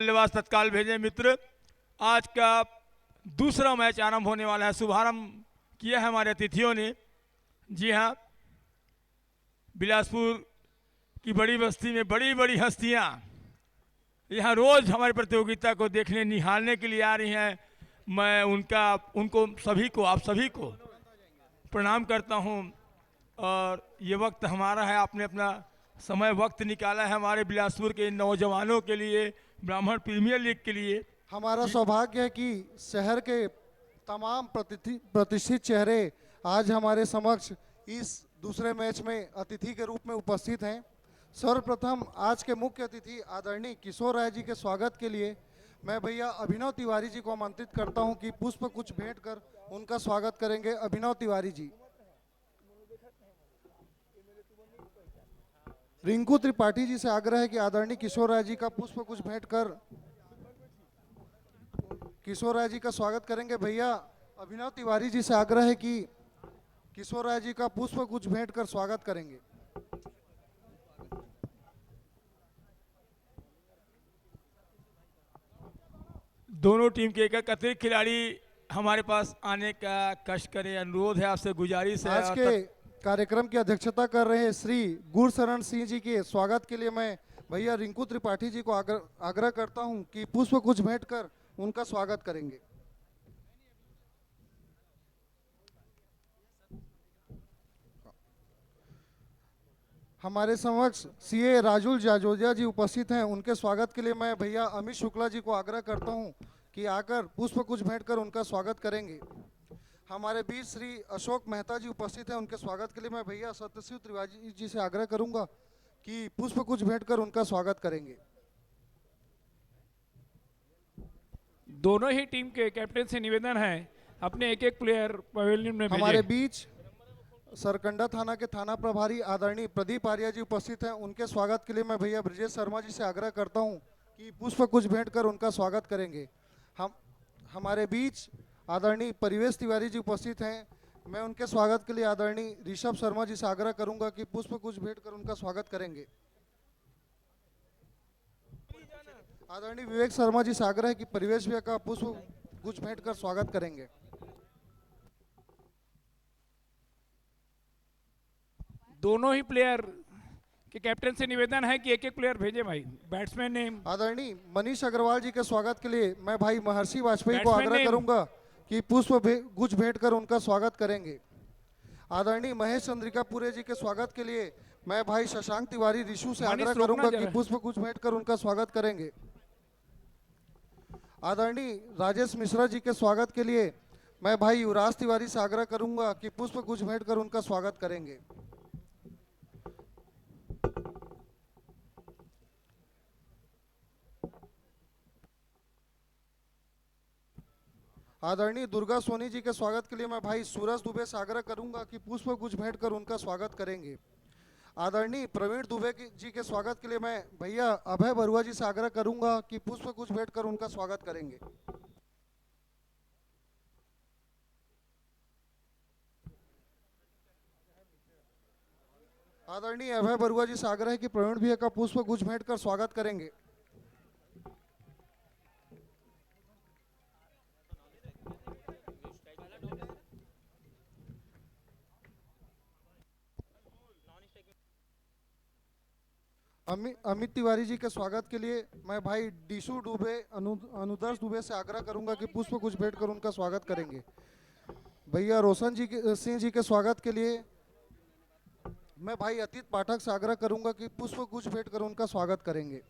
बल्लेबाज तत्काल भेजें मित्र। आज का दूसरा मैच आरंभ होने वाला है। शुभारंभ किया है हमारे अतिथियों ने। जी हाँ, बिलासपुर की बड़ी बस्ती में बड़ी बड़ी हस्तियाँ यहाँ रोज हमारी प्रतियोगिता को देखने निहारने के लिए आ रही हैं। मैं उनको सभी को, आप सभी को प्रणाम करता हूँ। और ये वक्त हमारा है, आपने अपना समय वक्त निकाला है हमारे बिलासपुर के नौजवानों के लिए, ब्राह्मण प्रीमियर लीग के लिए। हमारा सौभाग्य है कि शहर के तमाम प्रतिष्ठित चेहरे आज हमारे समक्ष इस दूसरे मैच में अतिथि के रूप में उपस्थित हैं। सर्वप्रथम आज के मुख्य अतिथि आदरणीय किशोर राय जी के स्वागत के लिए मैं भैया अभिनव तिवारी जी को आमंत्रित करता हूं कि पुष्प कुछ भेंट कर उनका स्वागत करेंगे। अभिनव तिवारी जी। रिंकू त्रिपाठी जी से आग्रह है कि आदरणीय किशोर राय जी का पुष्प कुछ भेंट कर किशोर राय जी का स्वागत करेंगे। भैया अभिनव तिवारी जी से आग्रह है कि किशोर राय जी का पुष्प कुछ भेंट कर स्वागत करेंगे। दोनों टीम के एक अतिरिक्त खिलाड़ी हमारे पास आने का कष्ट करें, अनुरोध है आपसे, गुजारिश है। आज के कार्यक्रम की अध्यक्षता कर रहे श्री गुरशरण सिंह जी के स्वागत के लिए मैं भैया रिंकू त्रिपाठी जी को आग्रह करता हूं कि पुष्प कुछ भेंट कर उनका स्वागत करेंगे। हमारे समक्ष सीए राजुल जाजोजिया जी उपस्थित हैं। उनके स्वागत के लिए मैं भैया अमित शुक्ला जी को आग्रह करता हूं कि आकर पुष्प कुछ भेंट कर उनका स्वागत करेंगे। हमारे बीच श्री अशोक मेहता जी उपस्थित हैं। उनके स्वागत के लिए मैं भैया सत्यशिव त्रिवाजी जी से आग्रह करूंगा कि पुष्प कुछ भेंट कर उनका स्वागत करेंगे। दोनों ही टीम के कैप्टन से निवेदन है अपने एक एक प्लेयर पवेलियन में भेजें। हमारे बीच सरकंडा थाना के थाना प्रभारी आदरणीय प्रदीप आर्या जी उपस्थित हैं। उनके स्वागत के लिए मैं भैया ब्रजेश शर्मा जी से आग्रह करता हूं कि पुष्प कुछ भेंट कर उनका स्वागत करेंगे। हमारे बीच आदरणीय परिवेश तिवारी जी उपस्थित हैं। मैं उनके स्वागत के लिए आदरणीय ऋषभ शर्मा जी से आग्रह करूंगा कि पुष्प कुछ भेंट कर उनका स्वागत करेंगे। आदरणीय विवेक शर्मा जी से आग्रह है कि परिवेश भैया का पुष्प कुछ भेंट कर स्वागत करेंगे। दोनों ही प्लेयर के कैप्टन से निवेदन है कि एक एक प्लेयर भेजे भाई। बैट्समैन ने आदरणीय मनीष अग्रवाल जी के स्वागत के लिए मैं भाई महर्षि वाजपेयी को आग्रह करूंगा कि पुष्प कुछ भेंट कर उनका स्वागत करेंगे। आदरणीय महेश चंद्रिकापुरे जी के स्वागत के लिए मैं भाई शशांक तिवारी ऋषु से आग्रह करूंगा कि पुष्प कुछ भेंट कर उनका स्वागत करेंगे। आदरणीय राजेश मिश्रा जी के स्वागत के लिए मैं भाई युवराज तिवारी से आग्रह करूंगा कि पुष्प कुछ भेंट कर उनका स्वागत करेंगे। आदरणीय दुर्गा सोनी जी के स्वागत के लिए मैं भाई सूरज दुबे से आग्रह करूंगा कि पुष्प कुछ भेंट कर उनका स्वागत करेंगे। आदरणीय प्रवीण दुबे जी के स्वागत के लिए मैं भैया अभय बरुआ जी से आग्रह करूंगा कि पुष्प कुछ भेंट कर उनका स्वागत करेंगे। आदरणीय अभय बरुआ जी से आग्रह है कि प्रवीण भैया का पुष्प कुछ भेंट कर स्वागत करेंगे। अमित तिवारी जी के स्वागत के लिए मैं भाई डीशू डुबे अनुदर्श दुबे से आग्रह करूंगा कि पुष्प कुछ भेंट कर उनका स्वागत करेंगे। भैया रोशन जी सिंह जी के स्वागत के लिए मैं भाई अतीत पाठक से आग्रह करूंगा कि पुष्प कुछ भेंट कर उनका स्वागत करेंगे।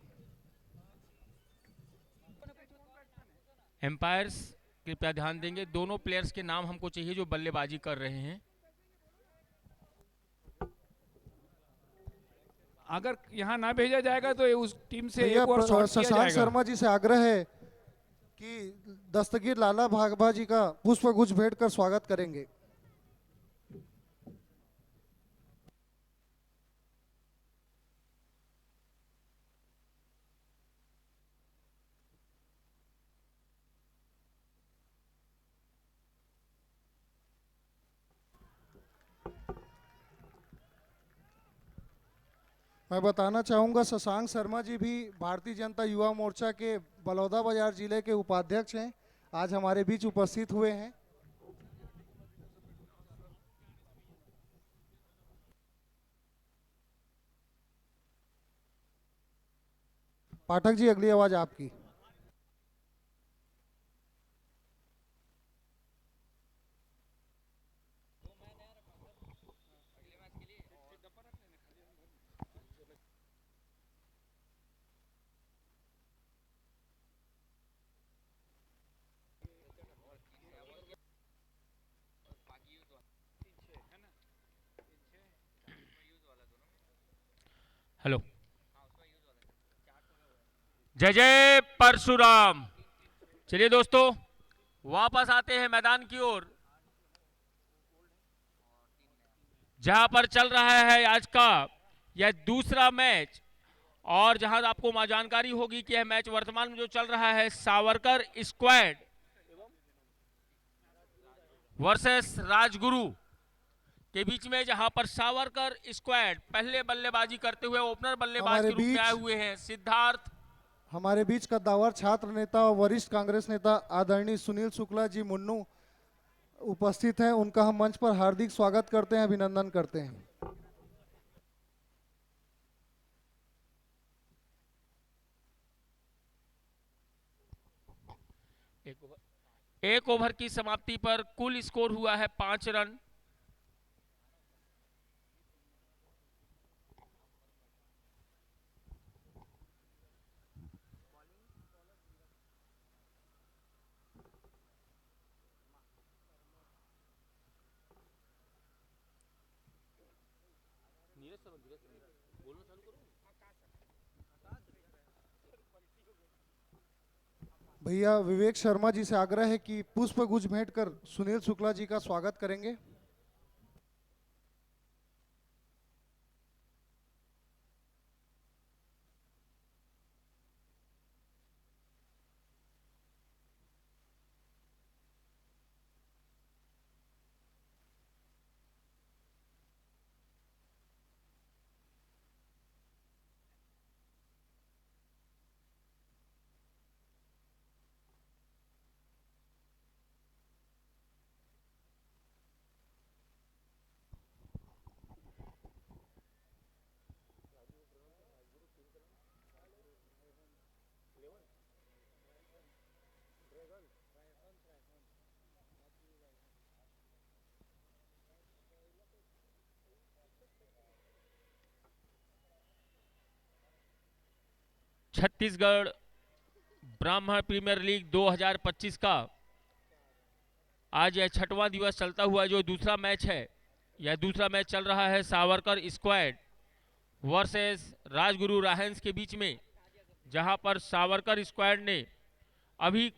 एम्पायर्स कृपया ध्यान देंगे, दोनों प्लेयर्स के नाम हमको चाहिए जो बल्लेबाजी कर रहे हैं। अगर यहाँ ना भेजा जाएगा तो उस टीम से एक और शॉट किया शशांक जाएगा। शर्मा जी से आग्रह है कि दस्तगीर लाला भागभा जी का पुष्प कुछ भेंट कर स्वागत करेंगे। मैं बताना चाहूँगा शशांक शर्मा जी भी भारतीय जनता युवा मोर्चा के बलौदाबाजार जिले के उपाध्यक्ष हैं, आज हमारे बीच उपस्थित हुए हैं। पाठक जी, अगली आवाज आपकी। हेलो। जय जय परशुराम। चलिए दोस्तों, वापस आते हैं मैदान की ओर, जहां पर चल रहा है आज का यह दूसरा मैच। और जहां आपको जानकारी होगी कि यह मैच वर्तमान में जो चल रहा है सावरकर स्क्वाड वर्सेस राजगुरु के बीच में, जहां पर सावरकर स्क्वाड पहले बल्लेबाजी करते हुए ओपनर बल्लेबाज के रूप में आए हुए हैं सिद्धार्थ। हमारे बीच कद्दावर छात्र नेता और वरिष्ठ कांग्रेस नेता आदरणीय सुनील शुक्ला जी मुन्नू उपस्थित हैं, उनका हम मंच पर हार्दिक स्वागत करते हैं, अभिनंदन करते हैं। एक ओवर की समाप्ति पर कुल स्कोर हुआ है 5 रन। भैया विवेक शर्मा जी से आग्रह है कि पुष्प गुच्छ भेंट कर सुनील शुक्ला जी का स्वागत करेंगे। छत्तीसगढ़ ब्राह्मण प्रीमियर लीग 2025 का आज यह 6वां दिवस चलता हुआ जो दूसरा मैच है, यह दूसरा मैच चल रहा है सावरकर स्क्वाड वर्सेस राजगुरु राहेंस के बीच में, जहां पर सावरकर स्क्वाड ने अभी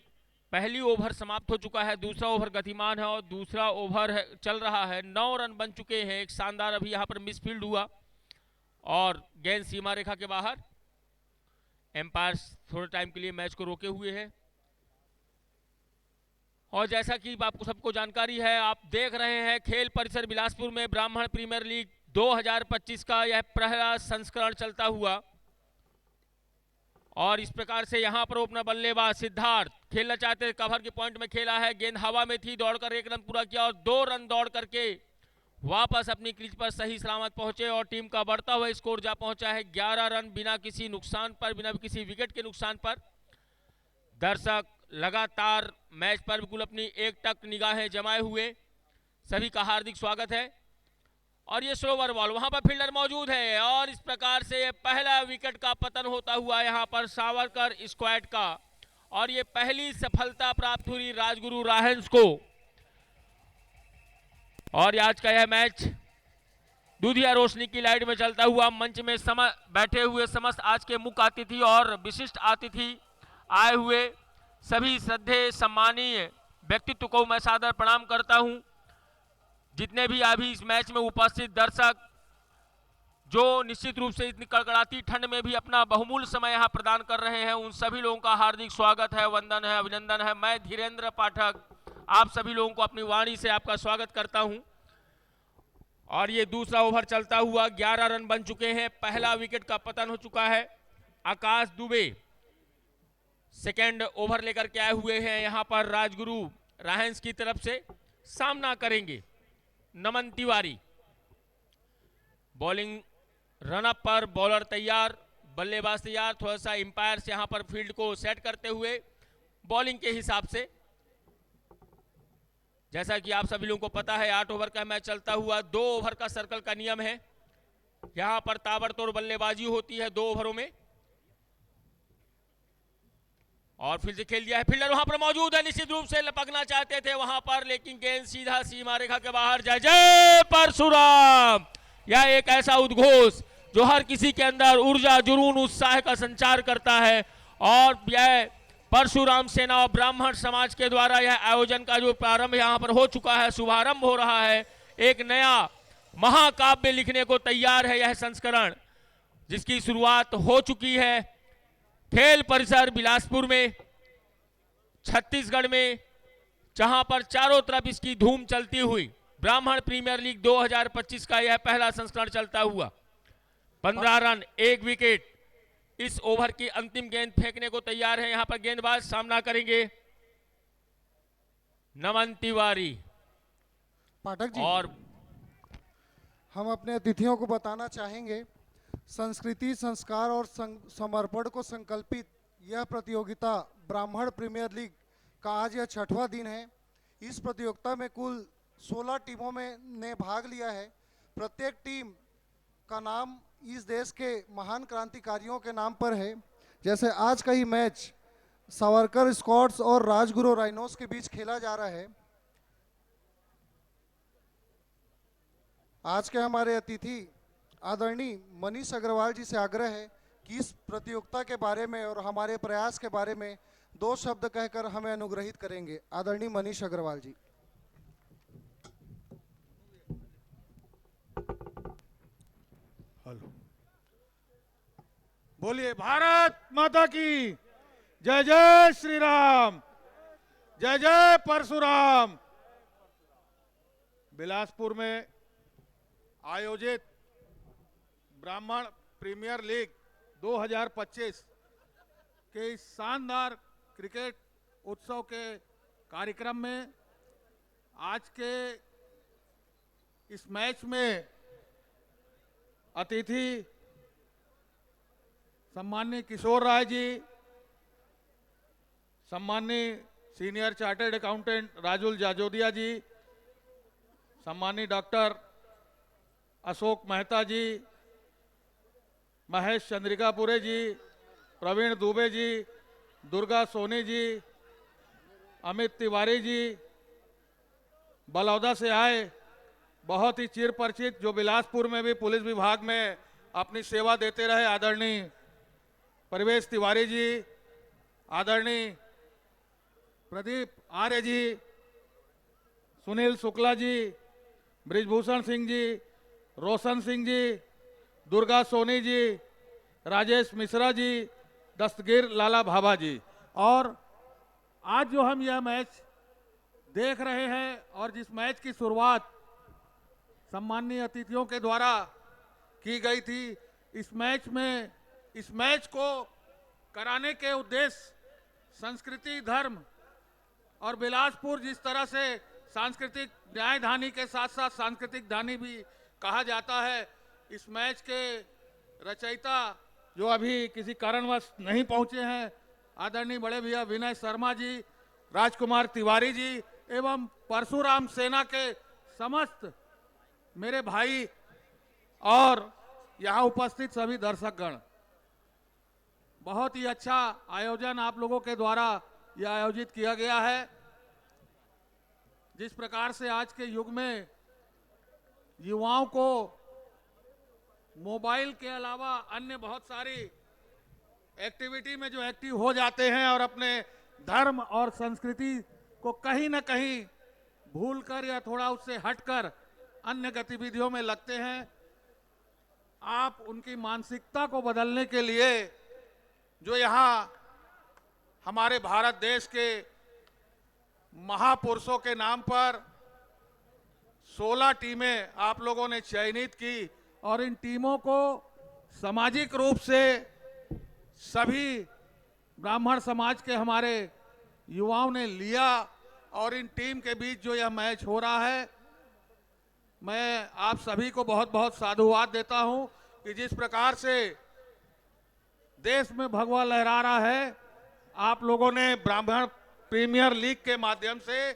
पहली ओवर समाप्त हो चुका है, दूसरा ओवर गतिमान है और दूसरा ओवर चल रहा है। 9 रन बन चुके हैं। एक शानदार अभी यहां पर मिसफील्ड हुआ और गेंद सीमा रेखा के बाहर। एम्पायर्स थोड़े टाइम के लिए मैच को रोके हुए हैं। और जैसा कि आपको सबको जानकारी है, आप देख रहे हैं खेल परिसर बिलासपुर में ब्राह्मण प्रीमियर लीग 2025 का यह पहला संस्करण चलता हुआ। और इस प्रकार से यहां पर ओपनर बल्लेबाज सिद्धार्थ खेलना चाहते, कवर के पॉइंट में खेला है, गेंद हवा में थी, दौड़कर 1 रन पूरा किया और 2 रन दौड़ करके वापस अपनी क्रीज पर सही सलामत पहुंचे और टीम का बढ़ता हुआ स्कोर जा पहुंचा है 11 रन बिना किसी नुकसान पर, बिना किसी विकेट के नुकसान पर। दर्शक लगातार मैच पर बिल्कुल अपनी एकटक निगाहें जमाए हुए, सभी का हार्दिक स्वागत है। और ये स्लोवर बॉल, वहां पर फील्डर मौजूद है और इस प्रकार से ये पहला विकेट का पतन होता हुआ यहां पर सावरकर स्क्वाड का, और ये पहली सफलता प्राप्त हुई राजगुरु राहेंस को। और आज का यह मैच दूधिया रोशनी की लाइट में चलता हुआ मंच में बैठे हुए समस्त आज के मुख्य अतिथि और विशिष्ट अतिथि आए हुए सभी श्रद्धेय सम्मानीय व्यक्तित्व को मैं सादर प्रणाम करता हूं। जितने भी अभी इस मैच में उपस्थित दर्शक जो निश्चित रूप से इतनी कड़कड़ाती ठंड में भी अपना बहुमूल्य समय यहां प्रदान कर रहे हैं, उन सभी लोगों का हार्दिक स्वागत है, वंदन है, अभिनंदन है। मैं धीरेन्द्र पाठक आप सभी लोगों को अपनी वाणी से आपका स्वागत करता हूं। और ये दूसरा ओवर चलता हुआ 11 रन बन चुके हैं। पहला विकेट का पतन हो चुका है। आकाश दुबे सेकेंड ओवर लेकर के आए हुए हैं। यहां पर राजगुरु राहेंस की तरफ से सामना करेंगे नमन तिवारी। बॉलिंग रनअप पर बॉलर तैयार, बल्लेबाज तैयार। थोड़ा सा इंपायर्स यहां पर फील्ड को सेट करते हुए बॉलिंग के हिसाब से, जैसा कि आप सभी लोगों को पता है 8 ओवर का मैच चलता हुआ 2 ओवर का सर्कल का नियम है। यहां पर ताबड़तोड़ बल्लेबाजी होती है 2 ओवरों में। और फिर से खेल दिया है, फील्डर वहां पर मौजूद है, निश्चित रूप से लपकना चाहते थे वहां पर, लेकिन गेंद सीधा सीमा रेखा के बाहर। जय जय परशुराम। यह एक ऐसा उद्घोष जो हर किसी के अंदर ऊर्जा, जुनून, उत्साह का संचार करता है। और यह परशुराम सेना और ब्राह्मण समाज के द्वारा यह आयोजन का जो प्रारंभ यहां पर हो चुका है, शुभारंभ हो रहा है। एक नया महाकाव्य लिखने को तैयार है यह संस्करण, जिसकी शुरुआत हो चुकी है खेल परिसर बिलासपुर में, छत्तीसगढ़ में, जहां पर चारों तरफ इसकी धूम चलती हुई ब्राह्मण प्रीमियर लीग 2025 का यह पहला संस्करण चलता हुआ। 15 रन 1 विकेट। इस ओवर की अंतिम गेंद फेंकने को तैयार है। यहां पर गेंदबाज सामना करेंगे नमन तिवारी। पाठक जी, और हम अपने अतिथियों को बताना चाहेंगे, संस्कृति, संस्कार और समर्पण को संकल्पित यह प्रतियोगिता ब्राह्मण प्रीमियर लीग का आज यह 6वां दिन है। इस प्रतियोगिता में कुल 16 टीमों में ने भाग लिया है। प्रत्येक टीम का नाम इस देश के महान क्रांतिकारियों के नाम पर है। जैसे आज का ही मैच सावरकर स्कॉट्स और राजगुरु राइनोस के बीच खेला जा रहा है। आज के हमारे अतिथि आदरणीय मनीष अग्रवाल जी से आग्रह है कि इस प्रतियोगिता के बारे में और हमारे प्रयास के बारे में 2 शब्द कहकर हमें अनुग्रहित करेंगे। आदरणीय मनीष अग्रवाल जी। हेलो, बोलिए भारत माता की जय। जय श्री राम, जय जय परशुराम। बिलासपुर में आयोजित ब्राह्मण प्रीमियर लीग 2025 के इस शानदार क्रिकेट उत्सव के कार्यक्रम में आज के इस मैच में अतिथि सम्माननीय किशोर राय जी, सम्माननीय senior chartered accountant Rajul Jajodia ji, सम्माननीय डॉक्टर अशोक मेहता जी, महेश चंद्रिकापुरे जी, प्रवीण दुबे जी, दुर्गा सोनी जी, अमित तिवारी जी, बलौदा से आए बहुत ही चिर परिचित, जो बिलासपुर में भी पुलिस विभाग में अपनी सेवा देते रहे, आदरणीय परिवेश तिवारी जी, आदरणीय प्रदीप आर्य जी, सुनील शुक्ला जी, ब्रिजभूषण सिंह जी, रोशन सिंह जी, दुर्गा सोनी जी, राजेश मिश्रा जी, दस्तगीर लाला भाभा जी। और आज जो हम यह मैच देख रहे हैं और जिस मैच की शुरुआत सम्माननीय अतिथियों के द्वारा की गई थी, इस मैच को कराने के उद्देश्य संस्कृति, धर्म और बिलासपुर जिस तरह से सांस्कृतिक न्यायधानी के साथ साथ सांस्कृतिक धानी भी कहा जाता है, इस मैच के रचयिता जो अभी किसी कारणवश नहीं पहुंचे हैं, आदरणीय बड़े भैया विनय शर्मा जी, राजकुमार तिवारी जी एवं परशुराम सेना के समस्त मेरे भाई और यहाँ उपस्थित सभी दर्शकगण, बहुत ही अच्छा आयोजन आप लोगों के द्वारा यह आयोजित किया गया है। जिस प्रकार से आज के युग में युवाओं को मोबाइल के अलावा अन्य बहुत सारी एक्टिविटी में जो एक्टिव हो जाते हैं और अपने धर्म और संस्कृति को कहीं ना कहीं भूलकर या थोड़ा उससे हटकर अन्य गतिविधियों में लगते हैं, आप उनकी मानसिकता को बदलने के लिए जो यहाँ हमारे भारत देश के महापुरुषों के नाम पर 16 टीमें आप लोगों ने चयनित की और इन टीमों को सामाजिक रूप से सभी ब्राह्मण समाज के हमारे युवाओं ने लिया और इन टीम के बीच जो यह मैच हो रहा है, मैं आप सभी को बहुत बहुत साधुवाद देता हूं कि जिस प्रकार से देश में भगवा लहरा रहा है, आप लोगों ने ब्राह्मण प्रीमियर लीग के माध्यम से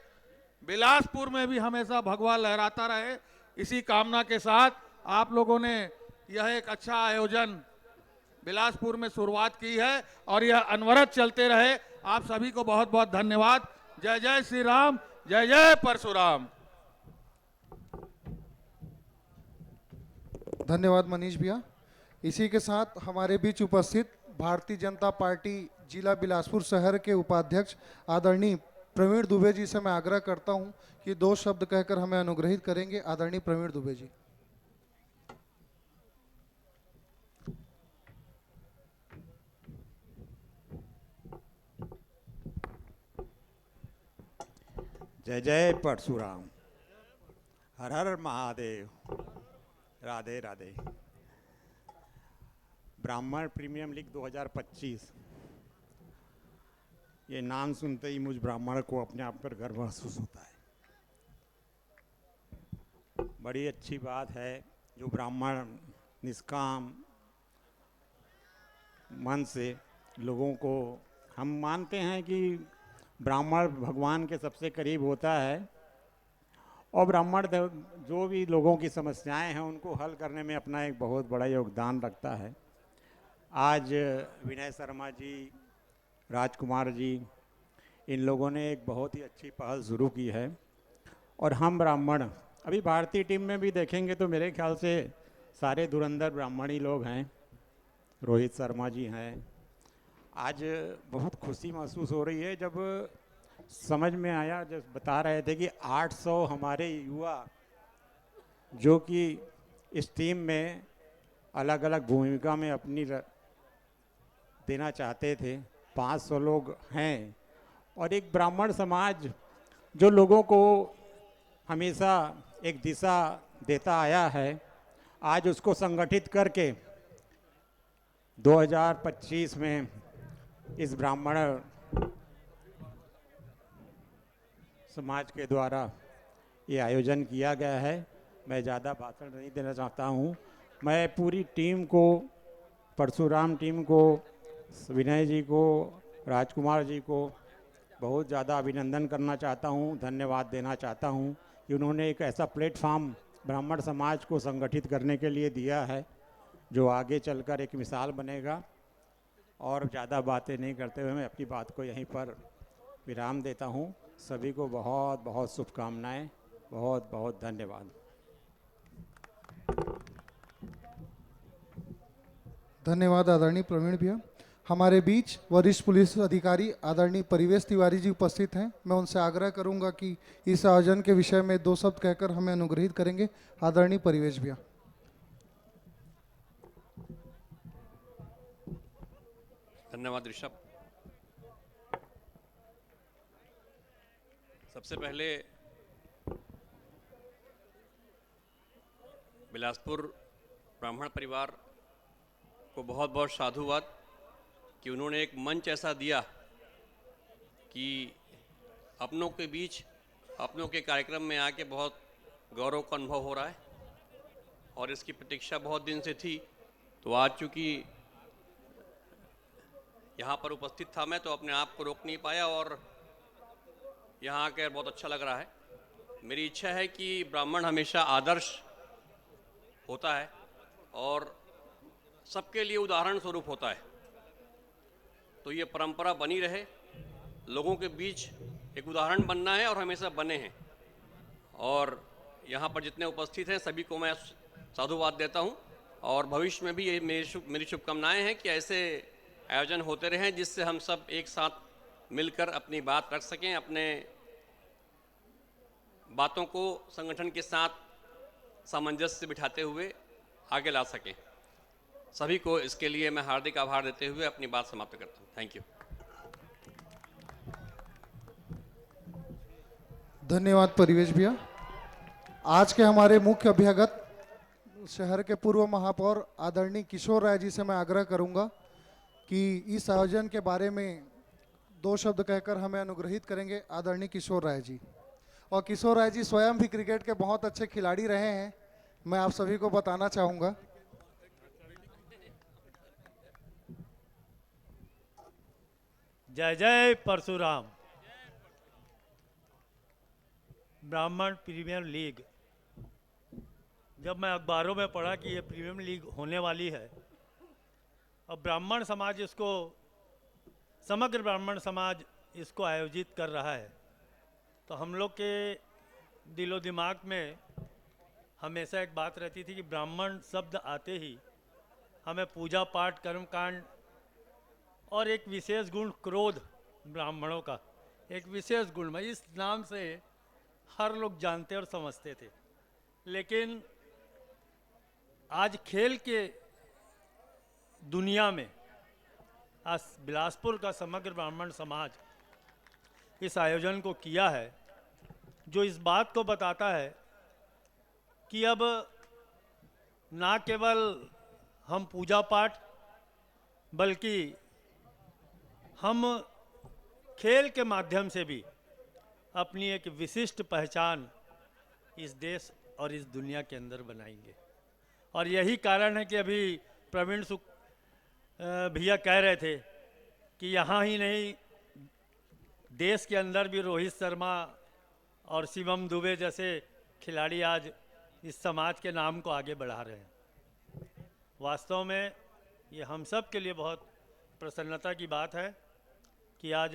बिलासपुर में भी हमेशा भगवा लहराता रहे, इसी कामना के साथ आप लोगों ने यह एक अच्छा आयोजन बिलासपुर में शुरुआत की है और यह अनवरत चलते रहे। आप सभी को बहुत बहुत धन्यवाद। जय जय श्री राम, जय जय परशुराम। धन्यवाद मनीष भैया। इसी के साथ हमारे बीच उपस्थित भारतीय जनता पार्टी जिला बिलासपुर शहर के उपाध्यक्ष आदरणीय प्रवीण दुबे जी से मैं आग्रह करता हूं कि 2 शब्द कहकर हमें अनुग्रहित करेंगे। आदरणीय प्रवीण दुबे जी। जय जय परशुराम, हर हर महादेव, राधे राधे। ब्राह्मण प्रीमियम लीग 2025, ये नाम सुनते ही मुझ ब्राह्मण को अपने आप पर गर्व महसूस होता है। बड़ी अच्छी बात है जो ब्राह्मण निष्काम मन से लोगों को, हम मानते हैं कि ब्राह्मण भगवान के सबसे करीब होता है और ब्राह्मण जो भी लोगों की समस्याएं हैं उनको हल करने में अपना एक बहुत बड़ा योगदान रखता है। आज विनय शर्मा जी, राजकुमार जी, इन लोगों ने एक बहुत ही अच्छी पहल शुरू की है और हम ब्राह्मण अभी भारतीय टीम में भी देखेंगे तो मेरे ख्याल से सारे धुरंधर ब्राह्मणी लोग हैं। रोहित शर्मा जी हैं। आज बहुत खुशी महसूस हो रही है जब समझ में आया, जब बता रहे थे कि 800 हमारे युवा जो कि इस टीम में अलग अलग भूमिका में अपनी देना चाहते थे, 500 लोग हैं और एक ब्राह्मण समाज जो लोगों को हमेशा एक दिशा देता आया है, आज उसको संगठित करके 2025 में इस ब्राह्मण समाज के द्वारा ये आयोजन किया गया है। मैं ज़्यादा भाषण नहीं देना चाहता हूँ। मैं पूरी टीम को, परशुराम टीम को, विनय जी को, राजकुमार जी को बहुत ज़्यादा अभिनंदन करना चाहता हूँ, धन्यवाद देना चाहता हूँ कि उन्होंने एक ऐसा प्लेटफॉर्म ब्राह्मण समाज को संगठित करने के लिए दिया है जो आगे चलकर एक मिसाल बनेगा। और ज़्यादा बातें नहीं करते हुए मैं अपनी बात को यहीं पर विराम देता हूँ। सभी को बहुत बहुत शुभकामनाएं, बहुत बहुत धन्यवाद। धन्यवाद आदरणीय प्रवीण भैया। हमारे बीच वरिष्ठ पुलिस अधिकारी आदरणीय परिवेश तिवारी जी उपस्थित हैं। मैं उनसे आग्रह करूंगा कि इस आयोजन के विषय में 2 शब्द कहकर हमें अनुग्रहित करेंगे। आदरणीय परिवेश भैया। धन्यवाद ऋषभ। सबसे पहले बिलासपुर ब्राह्मण परिवार को बहुत बहुत साधुवाद कि उन्होंने एक मंच ऐसा दिया कि अपनों के बीच, अपनों के कार्यक्रम में आके बहुत गौरव का अनुभव हो रहा है और इसकी प्रतीक्षा बहुत दिन से थी। तो आज चूँकि यहाँ पर उपस्थित था मैं, तो अपने आप को रोक नहीं पाया और यहाँ आकर बहुत अच्छा लग रहा है। मेरी इच्छा है कि ब्राह्मण हमेशा आदर्श होता है और सबके लिए उदाहरण स्वरूप होता है। तो ये परंपरा बनी रहे, लोगों के बीच एक उदाहरण बनना है और हमेशा बने हैं। और यहाँ पर जितने उपस्थित हैं सभी को मैं साधुवाद देता हूँ और भविष्य में भी ये मेरी शुभकामनाएं हैं कि ऐसे आयोजन होते रहें जिससे हम सब एक साथ मिलकर अपनी बात रख सकें, अपने बातों को संगठन के साथ सामंजस्य बिठाते हुए आगे ला सकें। सभी को इसके लिए मैं हार्दिक आभार देते हुए अपनी बात समाप्त करता हूँ। Thank you. धन्यवाद परिवेश भैया। आज के हमारे मुख्य अभ्यागत शहर के पूर्व महापौर आदरणीय किशोर राय जी से मैं आग्रह करूंगा कि इस आयोजन के बारे में 2 शब्द कहकर हमें अनुग्रहित करेंगे आदरणीय किशोर राय जी। और किशोर राय जी स्वयं भी क्रिकेट के बहुत अच्छे खिलाड़ी रहे हैं, मैं आप सभी को बताना चाहूँगा। जय जय परशुराम। ब्राह्मण प्रीमियर लीग, जब मैं अखबारों में पढ़ा कि ये प्रीमियर लीग होने वाली है और ब्राह्मण समाज इसको, समग्र ब्राह्मण समाज इसको आयोजित कर रहा है, तो हम लोग के दिलो दिमाग में हमेशा एक बात रहती थी कि ब्राह्मण शब्द आते ही हमें पूजा पाठ कर्मकांड और एक विशेष गुण क्रोध, ब्राह्मणों का एक विशेष गुण में इस नाम से हर लोग जानते और समझते थे। लेकिन आज खेल के दुनिया में आज बिलासपुर का समग्र ब्राह्मण समाज इस आयोजन को किया है, जो इस बात को बताता है कि अब ना केवल हम पूजा पाठ बल्कि हम खेल के माध्यम से भी अपनी एक विशिष्ट पहचान इस देश और इस दुनिया के अंदर बनाएंगे। और यही कारण है कि अभी प्रवीण सुख भैया कह रहे थे कि यहाँ ही नहीं, देश के अंदर भी रोहित शर्मा और शिवम दुबे जैसे खिलाड़ी आज इस समाज के नाम को आगे बढ़ा रहे हैं। वास्तव में ये हम सब के लिए बहुत प्रसन्नता की बात है कि आज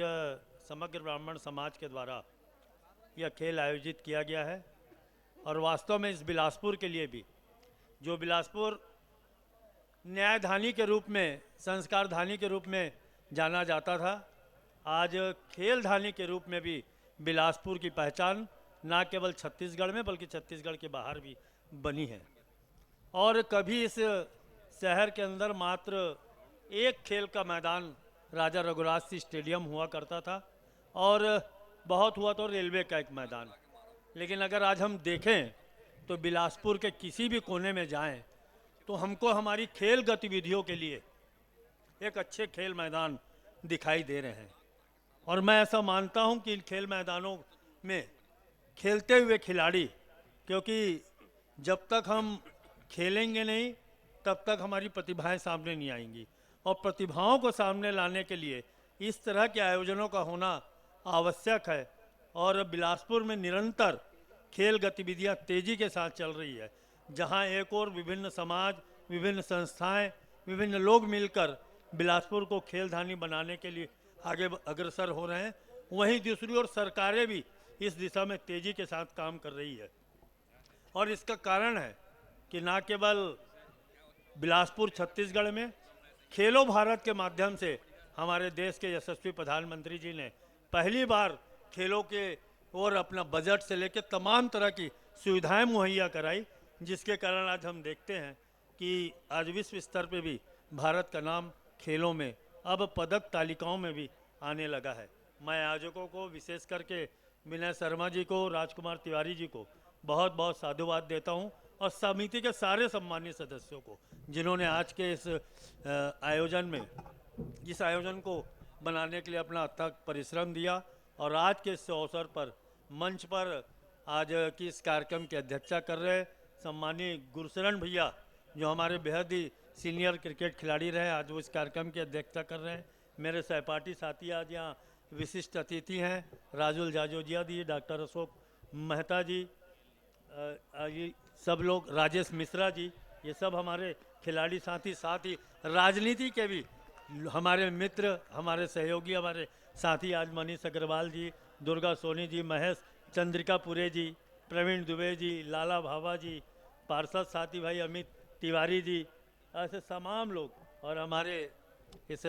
समग्र ब्राह्मण समाज के द्वारा यह खेल आयोजित किया गया है। और वास्तव में इस बिलासपुर के लिए भी, जो बिलासपुर न्यायधानी के रूप में, संस्कारधानी के रूप में जाना जाता था, आज खेलधानी के रूप में भी बिलासपुर की पहचान ना केवल छत्तीसगढ़ में बल्कि छत्तीसगढ़ के बाहर भी बनी है। और कभी इस शहर के अंदर मात्र एक खेल का मैदान राजा रघुराज सिंह स्टेडियम हुआ करता था और बहुत हुआ तो रेलवे का एक मैदान। लेकिन अगर आज हम देखें तो बिलासपुर के किसी भी कोने में जाएं तो हमको हमारी खेल गतिविधियों के लिए एक अच्छे खेल मैदान दिखाई दे रहे हैं। और मैं ऐसा मानता हूं कि इन खेल मैदानों में खेलते हुए खिलाड़ी, क्योंकि जब तक हम खेलेंगे नहीं तब तक हमारी प्रतिभाएं सामने नहीं आएंगी, और प्रतिभाओं को सामने लाने के लिए इस तरह के आयोजनों का होना आवश्यक है। और बिलासपुर में निरंतर खेल गतिविधियां तेजी के साथ चल रही है, जहां एक और विभिन्न समाज, विभिन्न संस्थाएं, विभिन्न लोग मिलकर बिलासपुर को खेलधानी बनाने के लिए आगे अग्रसर हो रहे हैं, वहीं दूसरी ओर सरकारें भी इस दिशा में तेजी के साथ काम कर रही है। और इसका कारण है कि न केवल बिलासपुर छत्तीसगढ़ में खेलो भारत के माध्यम से हमारे देश के यशस्वी प्रधानमंत्री जी ने पहली बार खेलों के और अपना बजट से लेकर तमाम तरह की सुविधाएं मुहैया कराई, जिसके कारण आज हम देखते हैं कि आज विश्व स्तर पे भी भारत का नाम खेलों में, अब पदक तालिकाओं में भी आने लगा है। मैं आयोजकों को, विशेष करके विनय शर्मा जी को, राजकुमार तिवारी जी को बहुत बहुत साधुवाद देता हूं, और समिति के सारे सम्मानित सदस्यों को, जिन्होंने आज के इस आयोजन में, इस आयोजन को बनाने के लिए अपना अथक परिश्रम दिया। और आज के इस अवसर पर मंच पर आज की इस कार्यक्रम की अध्यक्षता कर रहे सम्मानीय गुरशरण भैया, जो हमारे बेहद ही सीनियर क्रिकेट खिलाड़ी रहे, आज वो इस कार्यक्रम की अध्यक्षता कर रहे हैं। मेरे सहपाठी साथी आज यहाँ विशिष्ट अतिथि हैं, राजुल जाजोजिया जी, डॉक्टर अशोक मेहता जी, ये सब लोग, राजेश मिश्रा जी, ये सब हमारे खिलाड़ी साथी, साथ ही राजनीति के भी हमारे मित्र, हमारे सहयोगी, हमारे साथी आज मनीष अग्रवाल जी, दुर्गा सोनी जी, महेश चंद्रिका पुरे जी, प्रवीण दुबे जी, लाला भाभा जी, पार्षद साथी भाई अमित तिवारी जी, ऐसे तमाम लोग, और हमारे इस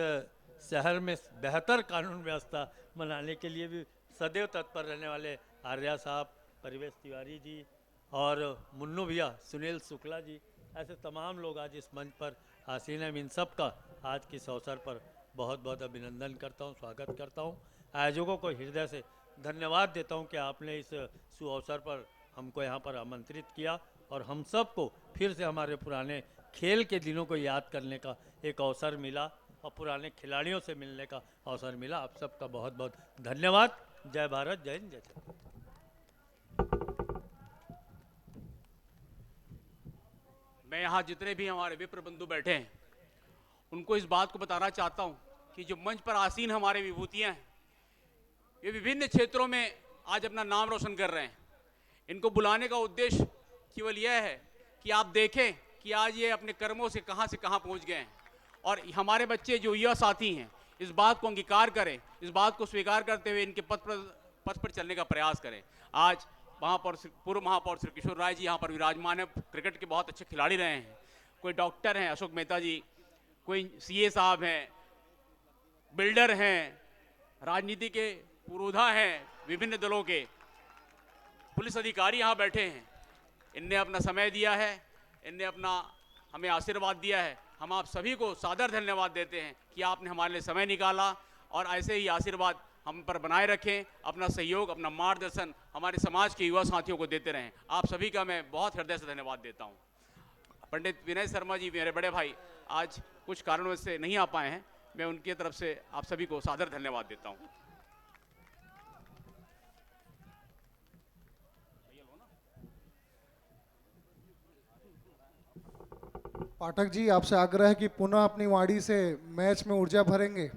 शहर में बेहतर कानून व्यवस्था बनाने के लिए भी सदैव तत्पर रहने वाले आर्या साहब, परिवेश तिवारी जी और मुन्नू भैया, सुनील शुक्ला जी, ऐसे तमाम लोग आज इस मंच पर आसीन हैं। इन सब का आज के इस अवसर पर बहुत बहुत अभिनंदन करता हूं, स्वागत करता हूं। आयोजकों को हृदय से धन्यवाद देता हूं कि आपने इस सुअवसर पर हमको यहाँ पर आमंत्रित किया और हम सबको फिर से हमारे पुराने खेल के दिनों को याद करने का एक अवसर मिला और पुराने खिलाड़ियों से मिलने का अवसर मिला। आप सबका बहुत बहुत धन्यवाद। जय भारत, जय हिंद, जय भारत। मैं यहाँ जितने भी हमारे विप्र बंधु बैठे हैं उनको इस बात को बताना चाहता हूँ कि जो मंच पर आसीन हमारे विभूतियाँ हैं ये विभिन्न क्षेत्रों में आज अपना नाम रोशन कर रहे हैं। इनको बुलाने का उद्देश्य केवल यह है कि आप देखें कि आज ये अपने कर्मों से कहाँ पहुँच गए हैं और हमारे बच्चे जो युवा साथी हैं इस बात को अंगीकार करें, इस बात को स्वीकार करते हुए इनके पथ पर चलने का प्रयास करें। आज महापौर पूर्व महापौर श्री किशोर राय जी यहाँ पर विराजमान है, क्रिकेट के बहुत अच्छे खिलाड़ी रहे हैं। कोई डॉक्टर हैं अशोक मेहता जी, कोई सीए साहब हैं, बिल्डर हैं, राजनीति के पुरोधा हैं, विभिन्न दलों के पुलिस अधिकारी यहाँ बैठे हैं। इनने अपना समय दिया है, इनने अपना हमें आशीर्वाद दिया है। हम आप सभी को सादर धन्यवाद देते हैं कि आपने हमारे लिए समय निकाला और ऐसे ही आशीर्वाद हम पर बनाए रखें। अपना सहयोग, अपना मार्गदर्शन हमारे समाज के युवा साथियों को देते रहें। आप सभी का मैं बहुत हृदय से धन्यवाद देता हूं। पंडित विनय शर्मा जी मेरे बड़े भाई आज कुछ कारणों से नहीं आ पाए हैं, मैं उनकी तरफ से आप सभी को सादर धन्यवाद देता हूं। पाठक जी, आपसे आग्रह है कि पुनः अपनी वाणी से मैच में ऊर्जा भरेंगे।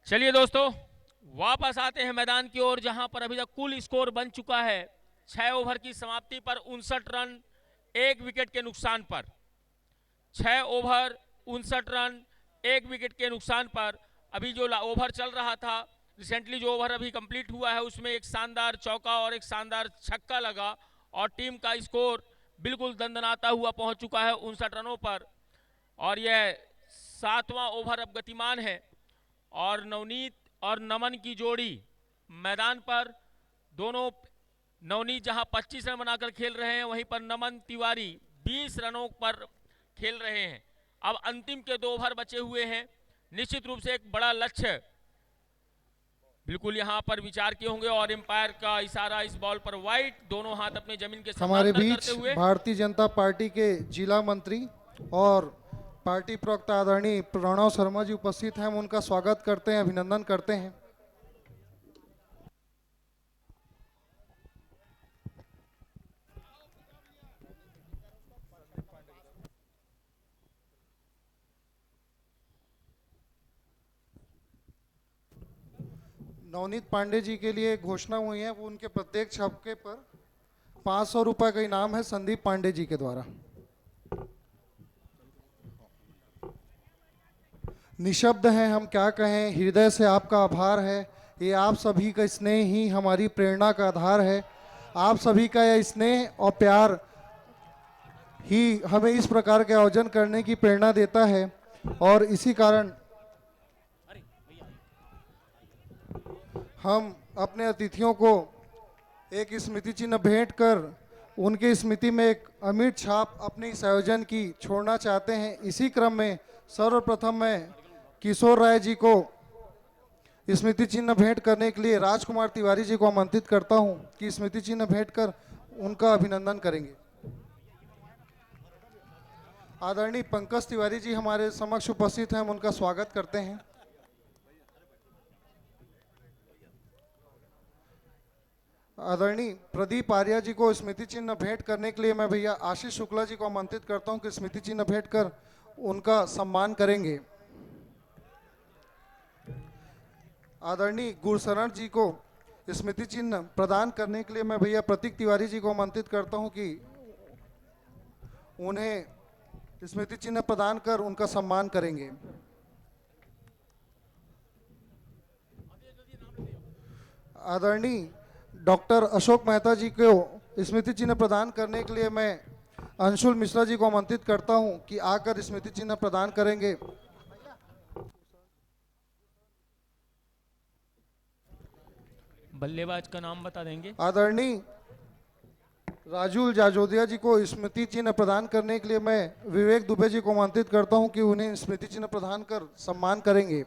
चलिए दोस्तों, वापस आते हैं मैदान की ओर, जहां पर अभी तक कुल स्कोर बन चुका है 6 ओवर की समाप्ति पर 59 रन 1 विकेट के नुकसान पर। 6 ओवर 59 रन 1 विकेट के नुकसान पर अभी जो ओवर चल रहा था, रिसेंटली जो ओवर अभी कंप्लीट हुआ है उसमें एक शानदार चौका और एक शानदार छक्का लगा और टीम का स्कोर बिल्कुल दंदनाता हुआ पहुंच चुका है 59 रनों पर। और यह 7वां ओवर अब गतिमान है और नवनीत और नमन की जोड़ी मैदान पर, दोनों नवनीत जहां 25 रन बनाकर खेल रहे हैं वहीं पर नमन तिवारी 20 रनों पर खेल रहे हैं। अब अंतिम के 2 ओवर बचे हुए हैं। निश्चित रूप से एक बड़ा लक्ष्य बिल्कुल यहां पर विचार किए होंगे और एम्पायर का इशारा इस बॉल पर वाइड, दोनों हाथ अपने जमीन के हमारे समांतर बीच करते हुए। भारतीय जनता पार्टी के जिला मंत्री और पार्टी प्रवक्ता आदरणीय प्रणव शर्मा जी उपस्थित हैं। हम उनका स्वागत करते हैं, अभिनंदन करते हैं। नवनीत पांडे जी के लिए घोषणा हुई है, वो उनके प्रत्येक छक्के पर 500 रुपए का इनाम है संदीप पांडे जी के द्वारा। निशब्द हैं, हम क्या कहें, हृदय से आपका आभार है। ये आप सभी का स्नेह ही हमारी प्रेरणा का आधार है। आप सभी का यह स्नेह और प्यार ही हमें इस प्रकार के आयोजन करने की प्रेरणा देता है और इसी कारण हम अपने अतिथियों को एक स्मृति चिन्ह भेंट कर उनकी स्मृति में एक अमिट छाप अपने इस आयोजन की छोड़ना चाहते हैं। इसी क्रम में सर्वप्रथम मैं किशोर राय जी को स्मृति चिन्ह भेंट करने के लिए राजकुमार तिवारी जी को आमंत्रित करता हूं कि स्मृति चिन्ह भेंट कर उनका अभिनंदन करेंगे। आदरणीय पंकज तिवारी जी हमारे समक्ष उपस्थित हैं, हम उनका स्वागत करते हैं। आदरणीय प्रदीप आर्या जी को स्मृति चिन्ह भेंट करने के लिए मैं भैया आशीष शुक्ला जी को आमंत्रित करता हूं कि स्मृति चिन्ह भेंट कर उनका सम्मान करेंगे। आदरणीय गुरशरण जी को स्मृति चिन्ह प्रदान करने के लिए मैं भैया प्रतीक तिवारी जी को आमंत्रित करता हूं कि उन्हें स्मृति चिन्ह प्रदान कर उनका सम्मान करेंगे। आदरणीय डॉक्टर अशोक मेहता जी को स्मृति चिन्ह प्रदान करने के लिए मैं अंशुल मिश्रा जी को आमंत्रित करता हूं कि आकर स्मृति चिन्ह प्रदान करेंगे। बल्लेबाज का नाम बता देंगे। आदरणीय राजुल जाजोदिया जी को स्मृति चिन्ह प्रदान करने के लिए मैं विवेक दुबे जी को आमंत्रित करता हूं कि उन्हें स्मृति चिन्ह प्रदान कर सम्मान करेंगे।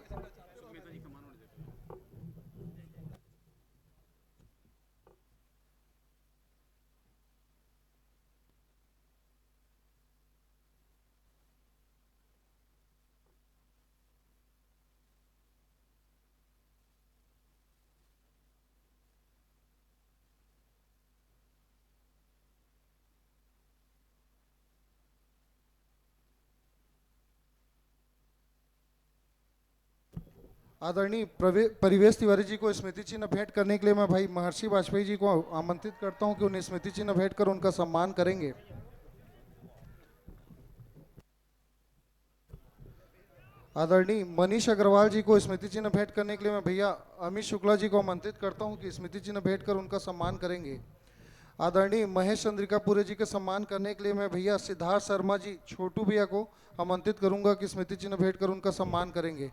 आदरणीय परिवेश तिवारी जी को स्मृति चिन्ह भेंट करने के लिए मैं भाई महर्षि वाजपेयी जी को आमंत्रित करता हूं कि उन्हें स्मृति चिन्ह भेंट कर उनका सम्मान करेंगे। आदरणीय मनीष अग्रवाल जी को स्मृति चिन्ह भेंट करने के लिए मैं भैया अमित शुक्ला जी को आमंत्रित करता हूं कि स्मृति चिन्ह भेंट कर उनका सम्मान करेंगे। आदरणीय महेश चंद्रिकापुरे जी के सम्मान करने के लिए मैं भैया सिद्धार्थ शर्मा जी छोटू भैया को आमंत्रित करूंगा कि स्मृति चिन्ह भेंट कर उनका सम्मान करेंगे।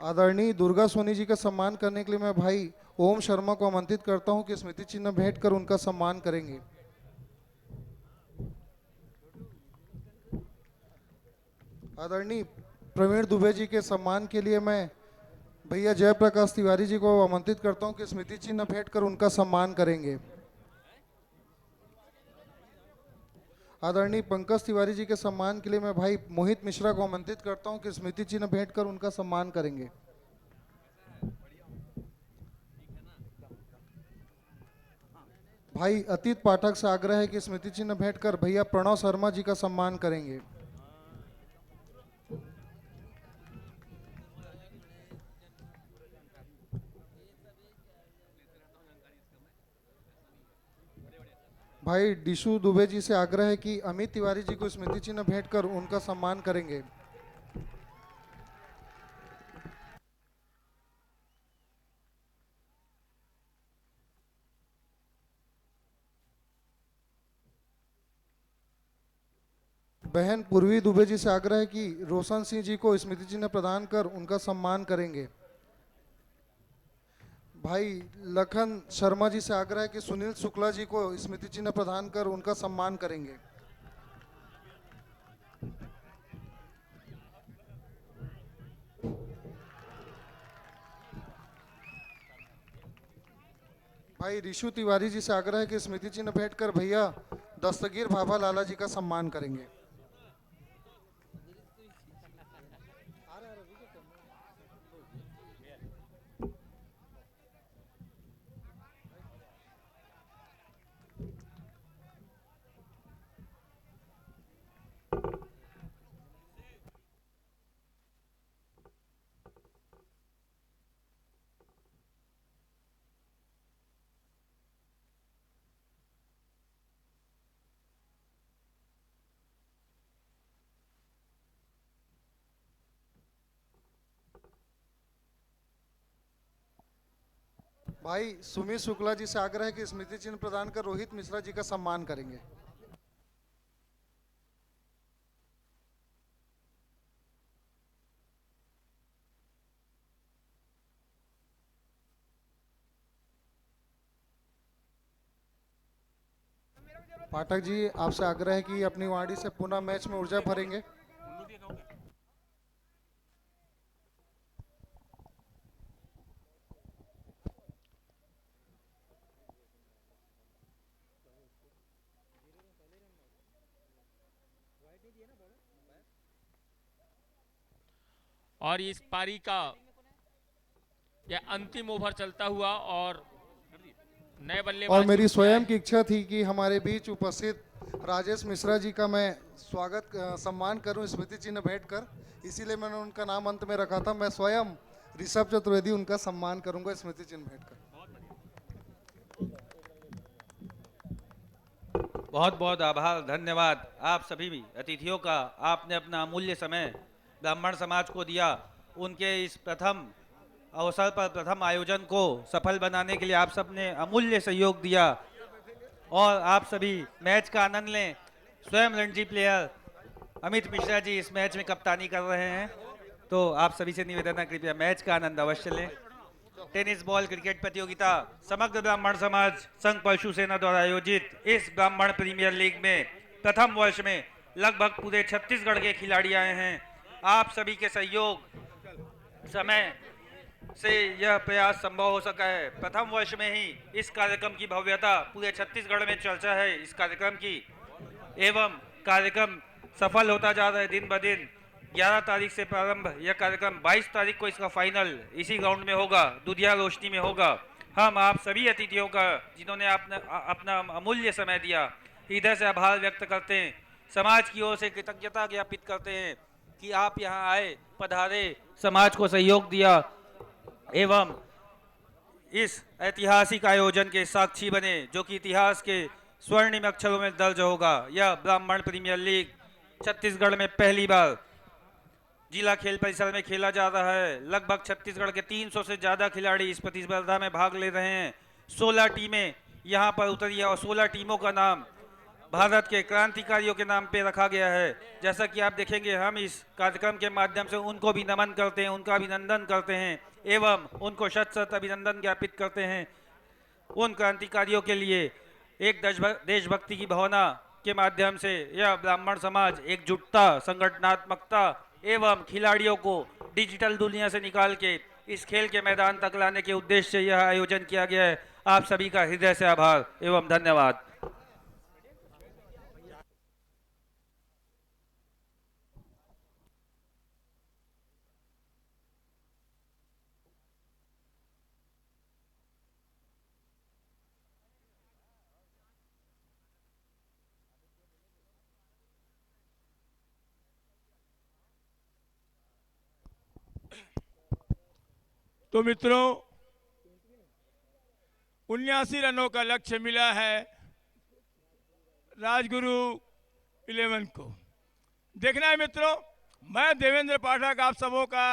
आदरणीय दुर्गा सोनी जी का सम्मान करने के लिए मैं भाई ओम शर्मा को आमंत्रित करता हूं कि स्मृति चिन्ह भेंट कर उनका सम्मान करेंगे। आदरणीय प्रवीण दुबे जी के सम्मान के लिए मैं भैया जयप्रकाश तिवारी जी को आमंत्रित करता हूं कि स्मृति चिन्ह भेंट कर उनका सम्मान करेंगे। आदरणीय पंकज तिवारी जी के सम्मान के लिए मैं भाई मोहित मिश्रा को आमंत्रित करता हूं कि स्मृति चिन्ह भेंट कर उनका सम्मान करेंगे। भाई अतीत पाठक से आग्रह है कि स्मृति चिन्ह भेंट कर भैया प्रणव शर्मा जी का सम्मान करेंगे। भाई डिशु दुबे जी से आग्रह है कि अमित तिवारी जी को स्मृति चिन्ह भेंट कर उनका सम्मान करेंगे। बहन पूर्वी दुबे जी से आग्रह है कि रोशन सिंह जी को स्मृति चिन्ह प्रदान कर उनका सम्मान करेंगे। भाई लखन शर्मा जी से आग्रह है कि सुनील शुक्ला जी को स्मृति चिन्ह प्रदान कर उनका सम्मान करेंगे। भाई ऋषु तिवारी जी से आग्रह है कि स्मृति चिन्ह भेंट कर भैया दस्तगीर भाभा लाला जी का सम्मान करेंगे। भाई सुमित शुक्ला जी से आग्रह है कि स्मृति चिन्ह प्रदान कर रोहित मिश्रा जी का सम्मान करेंगे। पाठक जी आपसे आग्रह है कि अपनी वाणी से पुनः मैच में ऊर्जा भरेंगे। और इस पारी का यह अंतिम ओवर चलता हुआ और नए बल्लेबाज और मेरी स्वयं की इच्छा थी कि हमारे बीच उपस्थित राजेश मिश्रा जी का मैं स्वागत सम्मान करूं स्मृति चिन्ह भेंट कर, इसीलिए मैंने उनका नाम अंत में रखा था। मैं स्वयं ऋषभ चतुर्वेदी उनका सम्मान करूंगा स्मृति चिन्ह भेंट कर। बहुत बहुत आभार, धन्यवाद आप सभी भी अतिथियों का। आपने अपना अमूल्य समय ब्राह्मण समाज को दिया। उनके इस प्रथम अवसर पर प्रथम आयोजन को सफल बनाने के लिए आप सब ने अमूल्य सहयोग दिया और आप सभी मैच का आनंद लें। स्वयं रणजी प्लेयर अमित मिश्रा जी इस मैच में कप्तानी कर रहे हैं, तो आप सभी से निवेदन है कृपया मैच का आनंद अवश्य लें। टेनिस बॉल क्रिकेट प्रतियोगिता समग्र ब्राह्मण समाज संघ परशु सेना द्वारा आयोजित इस ब्राह्मण प्रीमियर लीग में प्रथम वर्ष में लगभग पूरे छत्तीसगढ़ के खिलाड़ी आए हैं। आप सभी के सहयोग समय से यह प्रयास संभव हो सका है। प्रथम वर्ष में ही इस कार्यक्रम की भव्यता पूरे छत्तीसगढ़ में चर्चा है इस कार्यक्रम की, एवं कार्यक्रम सफल होता जा रहा है दिन ब दिन। 11 तारीख से प्रारंभ यह कार्यक्रम 22 तारीख को इसका फाइनल इसी ग्राउंड में होगा, दुधिया रोशनी में होगा। हम आप सभी अतिथियों का जिन्होंने अपना अमूल्य समय दिया हृदय से आभार व्यक्त करते हैं, समाज की ओर से कृतज्ञता ज्ञापित करते हैं। कि आप यहाँ आए, पधारे, समाज को सहयोग दिया एवं इस ऐतिहासिक आयोजन के साक्षी बने, जो कि इतिहास के स्वर्णिम अक्षरों में दर्ज होगा। यह ब्राह्मण प्रीमियर लीग छत्तीसगढ़ में पहली बार जिला खेल परिसर में खेला जा रहा है। लगभग छत्तीसगढ़ के 300 से ज्यादा खिलाड़ी इस प्रतिस्पर्धा में भाग ले रहे हैं। 16 टीमें यहां पर उतरी है और 16 टीमों का नाम भारत के क्रांतिकारियों के नाम पे रखा गया है। जैसा कि आप देखेंगे, हम इस कार्यक्रम के माध्यम से उनको भी नमन करते हैं, उनका अभिनंदन करते हैं एवं उनको शत शत अभिनंदन ज्ञापित करते हैं। उन क्रांतिकारियों के लिए एक देशभक्ति की भावना के माध्यम से यह ब्राह्मण समाज एकजुटता, संगठनात्मकता एवं खिलाड़ियों को डिजिटल दुनिया से निकाल के इस खेल के मैदान तक लाने के उद्देश्य से यह आयोजन किया गया है। आप सभी का हृदय से आभार एवं धन्यवाद। तो मित्रों, 79 रनों का लक्ष्य मिला है राजगुरु 11 को। देखना है मित्रों, मैं देवेंद्र पाठक आप सबों का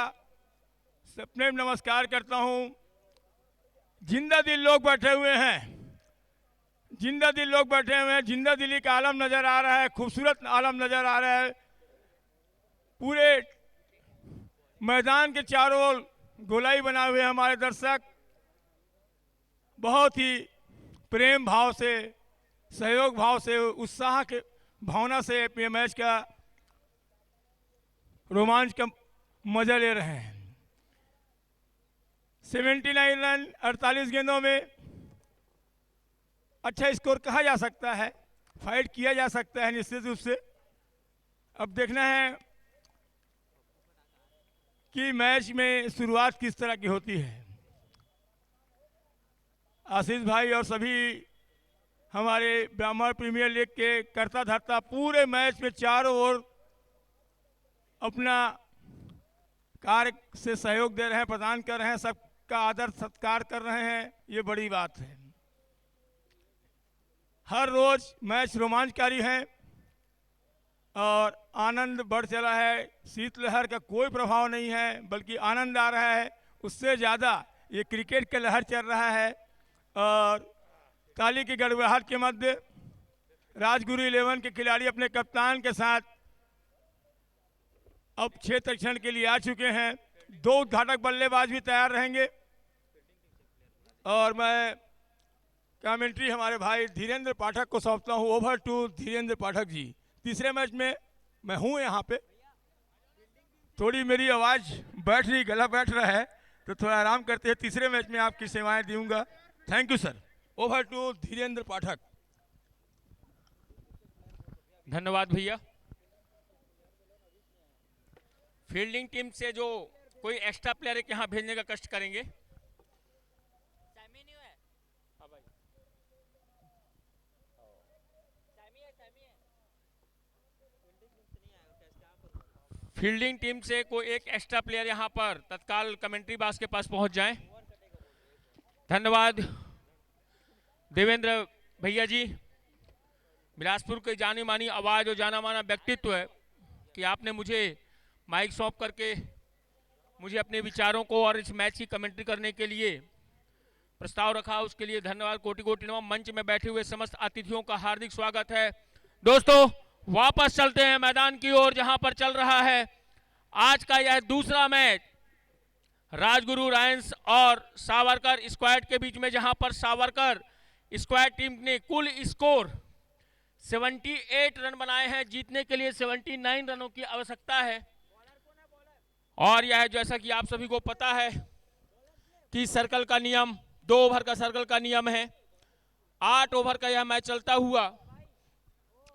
सपने में नमस्कार करता हूं। जिंदा दिल लोग बैठे हुए हैं, जिंदा दिल लोग बैठे हुए हैं, जिंदा दिली का आलम नजर आ रहा है, खूबसूरत आलम नजर आ रहा है। पूरे मैदान के चारों ओर गोलाई बनाए हुए हमारे दर्शक बहुत ही प्रेम भाव से, सहयोग भाव से, उत्साह के भावना से ये मैच का रोमांच का मजा ले रहे हैं। 79 रन 48 गेंदों में अच्छा स्कोर कहा जा सकता है, फाइट किया जा सकता है निश्चित रूप से। अब देखना है कि मैच में शुरुआत किस तरह की होती है। आशीष भाई और सभी हमारे ब्राह्मण प्रीमियर लीग के कर्ता धर्ता पूरे मैच में चारों ओर अपना कार्य से सहयोग दे रहे हैं, प्रदान कर रहे हैं, सबका आदर सत्कार कर रहे हैं। ये बड़ी बात है। हर रोज मैच रोमांचकारी है और आनंद बढ़ चला है। शीतलहर का कोई प्रभाव नहीं है, बल्कि आनंद आ रहा है। उससे ज़्यादा ये क्रिकेट का लहर चल रहा है और ताली की गड़गड़ाहट के मध्य राजगुरु 11 के खिलाड़ी अपने कप्तान के साथ अब क्षेत्र रक्षण के लिए आ चुके हैं। 2 उद्घाटक बल्लेबाज भी तैयार रहेंगे और मैं कमेंट्री हमारे भाई धीरेन्द्र पाठक को सौंपता हूँ। Over to Dhirendra Pathak ji. तीसरे मैच में मैं हूँ यहाँ पे, थोड़ी मेरी आवाज़ बैठ रही, गला बैठ रहा है, तो थोड़ा आराम करते हैं। तीसरे मैच में आपकी सेवाएं दूंगा। Thank you sir. Over to Dhirendra Pathak. धन्यवाद भैया। फील्डिंग टीम से जो कोई एक्स्ट्रा प्लेयर एक यहाँ भेजने का कष्ट करेंगे। फील्डिंग टीम से कोई एक एक्स्ट्रा प्लेयर यहाँ पर तत्काल कमेंट्री बॉक्स के पास पहुंच जाएं। धन्यवाद देवेंद्र भैया जी। बिलासपुर के जानी मानी आवाज़ और जाना माना व्यक्तित्व है कि आपने मुझे माइक सौंप करके मुझे अपने विचारों को और इस मैच की कमेंट्री करने के लिए प्रस्ताव रखा। उसके लिए धन्यवाद कोटि कोटि नमः। मंच में बैठे हुए समस्त अतिथियों का हार्दिक स्वागत है। दोस्तों, वापस चलते हैं मैदान की ओर जहां पर चल रहा है आज का यह दूसरा मैच राजगुरु रायंस और सावरकर स्क्वाड के बीच में, जहां पर सावरकर स्क्वाड टीम ने कुल स्कोर 78 रन बनाए हैं। जीतने के लिए 79 रनों की आवश्यकता है और यह जैसा कि आप सभी को पता है कि सर्कल का नियम 2 ओवर का सर्कल का नियम है। 8 ओवर का यह मैच चलता हुआ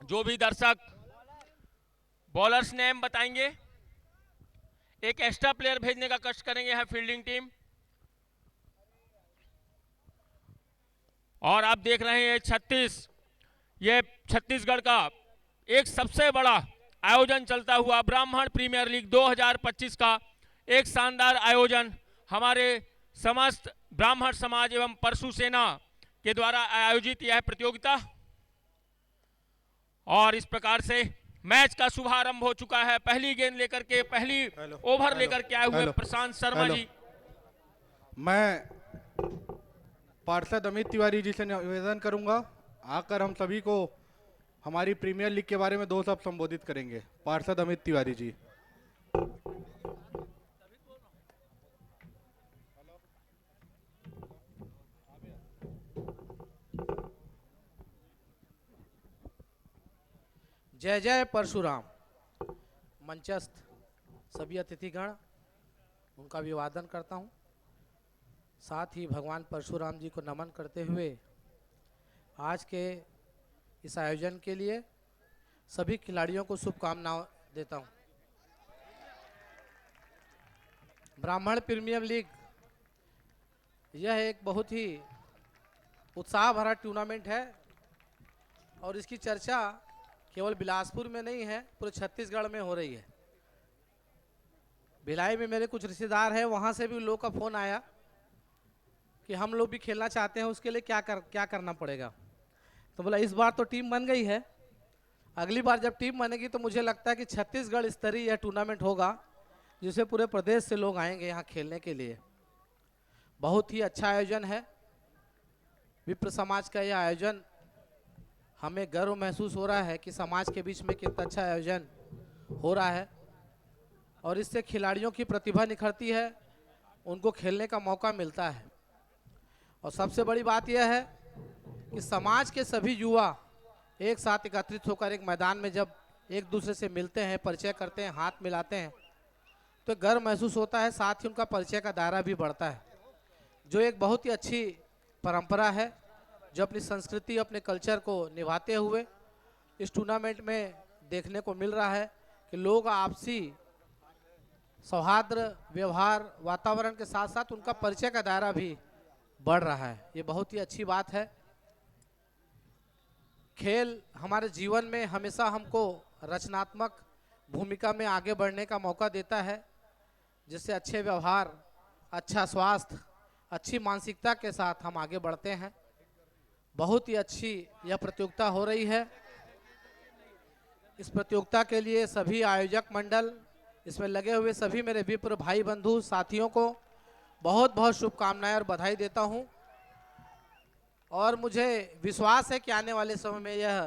जो भी दर्शक बॉलर्स नेम बताएंगे, एक एक्स्ट्रा प्लेयर भेजने का कष्ट करेंगे है फील्डिंग टीम। और आप देख रहे हैं ये छत्तीसगढ़ का एक सबसे बड़ा आयोजन चलता हुआ ब्राह्मण प्रीमियर लीग 2025 का एक शानदार आयोजन हमारे समस्त ब्राह्मण समाज एवं परशु सेना के द्वारा आयोजित यह प्रतियोगिता, और इस प्रकार से मैच का शुभारंभ हो चुका है। पहली गेंद लेकर के, पहली ओवर लेकर के आए हुए प्रशांत शर्मा जी। मैं पार्षद अमित तिवारी जी से निवेदन करूंगा, आकर हम सभी को हमारी प्रीमियर लीग के बारे में 2 शब्द संबोधित करेंगे। पार्षद अमित तिवारी जी। जय जय परशुराम। मंचस्थ सभी अतिथिगण, उनका अभिवादन करता हूं। साथ ही भगवान परशुराम जी को नमन करते हुए आज के इस आयोजन के लिए सभी खिलाड़ियों को शुभकामनाएं देता हूं। ब्राह्मण प्रीमियर लीग यह एक बहुत ही उत्साह भरा टूर्नामेंट है और इसकी चर्चा केवल बिलासपुर में नहीं है, पूरे छत्तीसगढ़ में हो रही है। भिलाई में मेरे कुछ रिश्तेदार हैं, वहाँ से भी लोग का फ़ोन आया कि हम लोग भी खेलना चाहते हैं, उसके लिए क्या करना पड़ेगा। तो बोला इस बार तो टीम बन गई है, अगली बार जब टीम बनेगी तो मुझे लगता है कि छत्तीसगढ़ स्तरीय यह टूर्नामेंट होगा, जिसे पूरे प्रदेश से लोग आएंगे यहाँ खेलने के लिए। बहुत ही अच्छा आयोजन है। विप्र समाज का यह आयोजन, हमें गर्व महसूस हो रहा है कि समाज के बीच में कितना अच्छा आयोजन हो रहा है और इससे खिलाड़ियों की प्रतिभा निखरती है, उनको खेलने का मौका मिलता है। और सबसे बड़ी बात यह है कि समाज के सभी युवा एक साथ एकत्रित होकर एक मैदान में जब एक दूसरे से मिलते हैं, परिचय करते हैं, हाथ मिलाते हैं, तो गर्व महसूस होता है। साथ ही उनका परिचय का दायरा भी बढ़ता है, जो एक बहुत ही अच्छी परंपरा है, जो अपनी संस्कृति, अपने कल्चर को निभाते हुए इस टूर्नामेंट में देखने को मिल रहा है कि लोग आपसी सौहार्द, व्यवहार, वातावरण के साथ साथ उनका परिचय का दायरा भी बढ़ रहा है। ये बहुत ही अच्छी बात है। खेल हमारे जीवन में हमेशा हमको रचनात्मक भूमिका में आगे बढ़ने का मौका देता है, जिससे अच्छे व्यवहार, अच्छा स्वास्थ्य, अच्छी मानसिकता के साथ हम आगे बढ़ते हैं। बहुत ही अच्छी यह प्रतियोगिता हो रही है। इस प्रतियोगिता के लिए सभी आयोजक मंडल, इसमें लगे हुए सभी मेरे विप्र भाई बंधु साथियों को बहुत बहुत शुभकामनाएं और बधाई देता हूं। और मुझे विश्वास है कि आने वाले समय में यह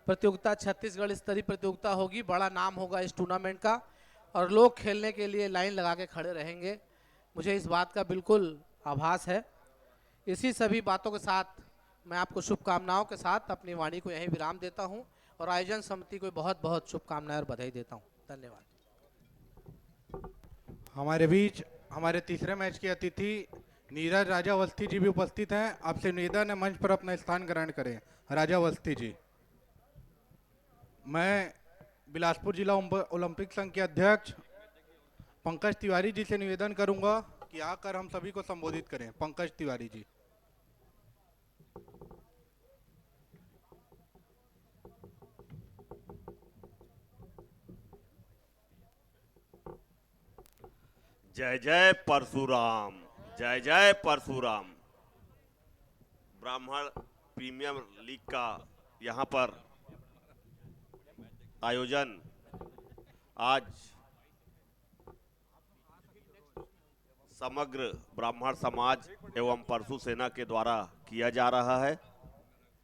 प्रतियोगिता छत्तीसगढ़ स्तरीय प्रतियोगिता होगी, बड़ा नाम होगा इस टूर्नामेंट का और लोग खेलने के लिए लाइन लगा के खड़े रहेंगे। मुझे इस बात का बिल्कुल आभास है। इसी सभी बातों के साथ मैं आपको शुभकामनाओं के साथ अपनी वाणी को यहीं विराम देता हूं और आयोजन समिति को बहुत बहुत शुभकामनाएं और बधाई देता हूं। धन्यवाद। हमारे बीच हमारे तीसरे मैच के अतिथि नीरज राजा अवस्थी जी भी उपस्थित हैं। आपसे निवेदन है मंच पर अपना स्थान ग्रहण करें। राजा अवस्थी जी। मैं बिलासपुर जिला ओलंपिक संघ के अध्यक्ष पंकज तिवारी जी से निवेदन करूंगा कि आकर हम सभी को संबोधित करें। पंकज तिवारी जी। जय जय परशुराम, जय जय परशुराम। ब्राह्मण प्रीमियर लीग का यहाँ पर आयोजन आज समग्र ब्राह्मण समाज एवं परशु सेना के द्वारा किया जा रहा है।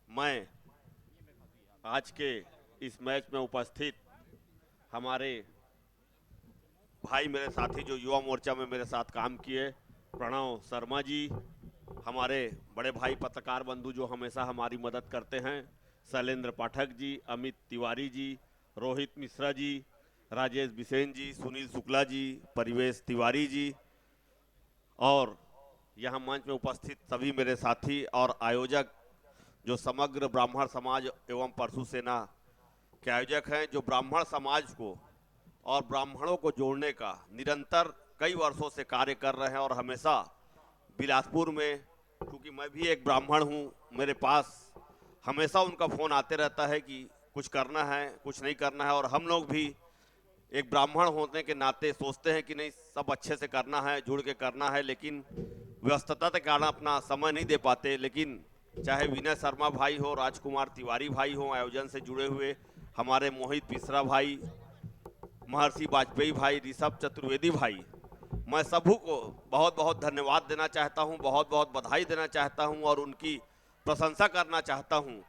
मैं आज के इस मैच में उपस्थित हमारे भाई, मेरे साथी जो युवा मोर्चा में मेरे साथ काम किए, प्रणव शर्मा जी, हमारे बड़े भाई पत्रकार बंधु जो हमेशा हमारी मदद करते हैं, शैलेंद्र पाठक जी, अमित तिवारी जी, रोहित मिश्रा जी, राजेश बिसेन जी, सुनील शुक्ला जी, परिवेश तिवारी जी और यहाँ मंच में उपस्थित सभी मेरे साथी और आयोजक जो समग्र ब्राह्मण समाज एवं परशु सेना के आयोजक हैं, जो ब्राह्मण समाज को और ब्राह्मणों को जोड़ने का निरंतर कई वर्षों से कार्य कर रहे हैं। और हमेशा बिलासपुर में, क्योंकि मैं भी एक ब्राह्मण हूं, मेरे पास हमेशा उनका फ़ोन आते रहता है कि कुछ करना है कुछ नहीं करना है, और हम लोग भी एक ब्राह्मण होने के नाते सोचते हैं कि नहीं सब अच्छे से करना है, जुड़ के करना है, लेकिन व्यस्तता के कारण अपना समय नहीं दे पाते। लेकिन चाहे विनय शर्मा भाई हो, राजकुमार तिवारी भाई हो, आयोजन से जुड़े हुए हमारे मोहित मिश्रा भाई, महर्षि वाजपेयी भाई, ऋषभ चतुर्वेदी भाई, मैं सबू को बहुत बहुत धन्यवाद देना चाहता हूं, बहुत बहुत बधाई देना चाहता हूं और उनकी प्रशंसा करना चाहता हूं